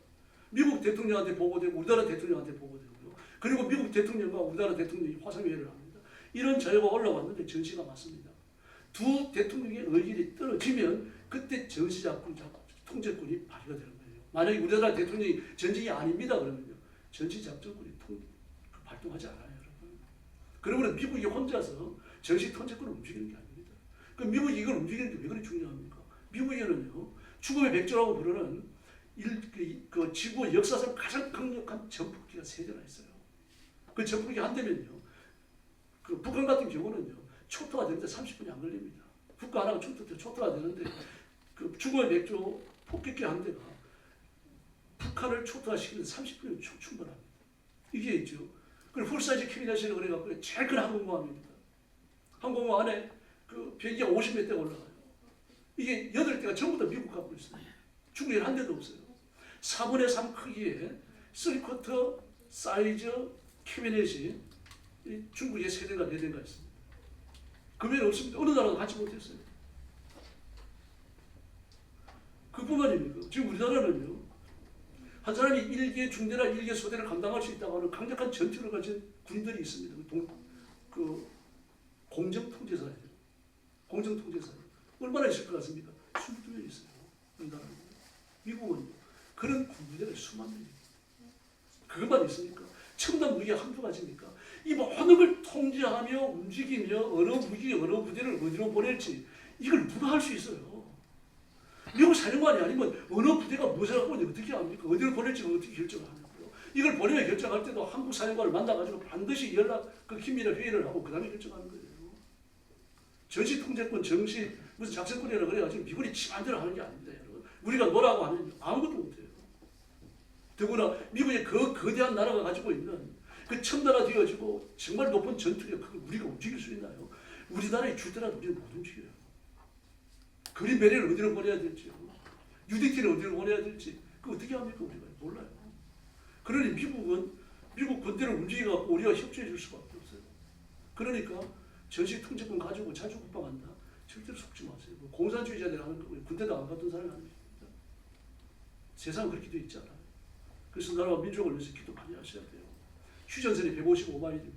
미국 대통령한테 보고되고 우리나라 대통령한테 보고되고요. 그리고 미국 대통령과 우리나라 대통령이 화상회의를 합니다. 이런 자료가 올라왔는데 전시가 맞습니다. 두 대통령의 의견이 떨어지면 그때 전시작권 통제권이 발휘가 되는 거예요. 만약에 우리나라 대통령이 전쟁이 아닙니다 그러면요, 전시작전권이 발동하지 않아요. 여러분. 그러면 미국이 혼자서 전시 통제권을 움직이는 게 아닙니다. 그 미국이 이걸 움직이는 게 왜 그리 중요합니까? 미국에는요, 죽음의 백조라고 부르는 그 지구 역사상 가장 강력한 전폭기가 3대나 있어요. 그 전폭기 한 대면요, 그 북한 같은 경우는요, 초토화 되는데 30분이 안 걸립니다. 국가 하나가 초토화 되는데 그 죽음의 백조 폭격기 한 대가 북한을 초토화시키는 30분이면 충분합니다. 이게 있죠. 그리고 풀사이즈 캐비넷이라고 그래갖고 제일 큰 항공모함입니다. 항공모함 안에 그 비행기가 50몇 대가 올라가요. 이게 8대가 전부 다 미국 갖고 있어요. 중국에는 한 대도 없어요. 4분의 3 크기의 3쿼터 사이즈 캐비넷이 중국에 3대가 4대가 있습니다. 그 외에는 없습니다. 어느 나라도 갖지 못했어요. 그뿐만입니까? 지금 우리나라는요, 한 사람이 1개 중대나 1개 소대를 감당할 수 있다고 하는 강력한 전투를 가진 군인들이 있습니다. 공정통제사예요. 공정통제사예요. 얼마나 있을 것 같습니까? 22명 있어요. 우리나라는. 미국은 그런 군부대를 수만 명입니다. 그것만 있으니까 첨단 무기가 한두 가지니까 이 모든 걸 통제하며 움직이며 어느 무기 어느 부대를 어디로 보낼지 이걸 누가 할 수 있어요? 미국 사령관이 아니면 어느 부대가 무엇을 하고 어떻게 합니까? 어디를 보낼지 어떻게 결정을 하냐고요. 이걸 보내면 결정할 때도 한국 사령관을 만나가지고 반드시 그 긴밀한 회의를 하고 그 다음에 결정하는 거예요. 전시 통제권, 정시 무슨 작전권이라고 그래가지고 미군이 지 맘대로 하는 게 아닙니다. 여러분. 우리가 뭐라고 하면 아무것도 못해요. 더구나 미국의 그 거대한 나라가 가지고 있는 그 첨단화 되어지고 정말 높은 전투력, 그걸 우리가 움직일 수 있나요? 우리나라의 주대라도 우리는 못 움직여요. 그린베리를 어디로 보내야 될지, UDT를 어디로 보내야 될지, 그 어떻게 합니까? 우리가 몰라요. 그러니 미국은 미국 군대를 움직여갖고 우리가 협조해 줄 수밖에 없어요. 그러니까 전시 통제권 가지고 자주 국방한다. 절대로 속지 마세요. 뭐 공산주의자들이 하는 거고요. 군대도 안 갔던 사람이 하는 겁니다. 세상은 그렇게 되어 있지 않아요. 그래서 나라와 민족을 위해서 기도 많이 하셔야 돼요. 휴전선이 155마일입니다.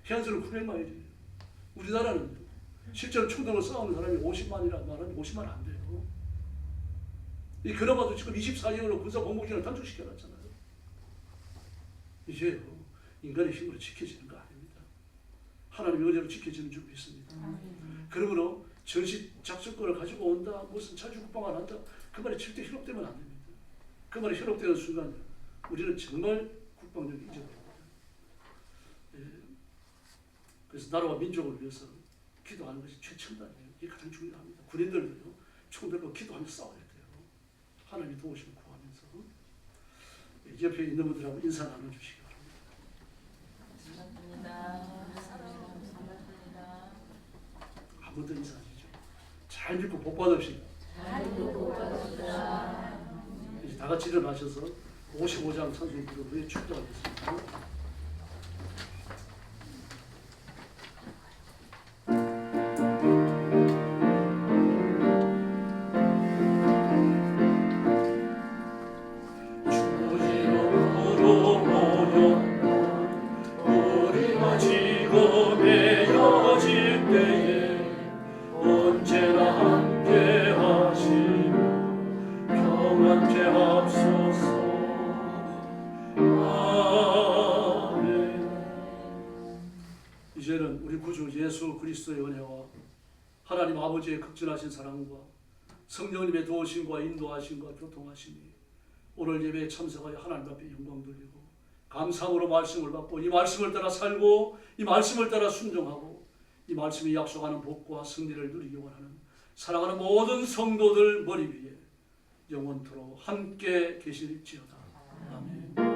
해안선은 900마일이에요. 우리나라는 실제로 총들로 싸우는 사람이 50만이라 말하면 50만 안 돼요. 이 그나마도 지금 24년으로 군사 공복기를 단축시켜놨잖아요. 이제 인간의 힘으로 지켜지는 거 아닙니다. 하나님의 은혜로 지켜지는 줄 믿습니다. 그러므로 전시 작전권을 가지고 온다, 무슨 자주 국방을 한다, 그 말에 절대 현혹되면 안 됩니다. 그 말에 현혹되는 순간 우리는 정말 국방력이 잊어버립니다. 예. 그래서 나라와 민족을 위해서 기도하는 것이 최첨단이에요. 이게 가장 중요합니다. 군인들도요, 총들과 기도하면서 싸워야 돼요. 하나님이 도우심을 구하면서. 옆에 있는 분들하고 인사 나눠주시기 바랍니다. 아무도 인사하시죠. 잘 믿고 복 받읍시다. 이제 다 같이 일어나셔서 55장 찬송 부르고 축도하겠습니다. 이제는 우리 구주 예수 그리스도의 은혜와 하나님 아버지의 극진하신 사랑과 성령님의 도우심과 인도하심과 교통하심이 오늘 예배에 참석하여 하나님 앞에 영광 돌리고 감사함으로 말씀을 받고 이 말씀을 따라 살고 이 말씀을 따라 순종하고 이 말씀이 약속하는 복과 승리를 누리기 원하는 사랑하는 모든 성도들 머리 위에 영원토록 함께 계실지어다. 아멘.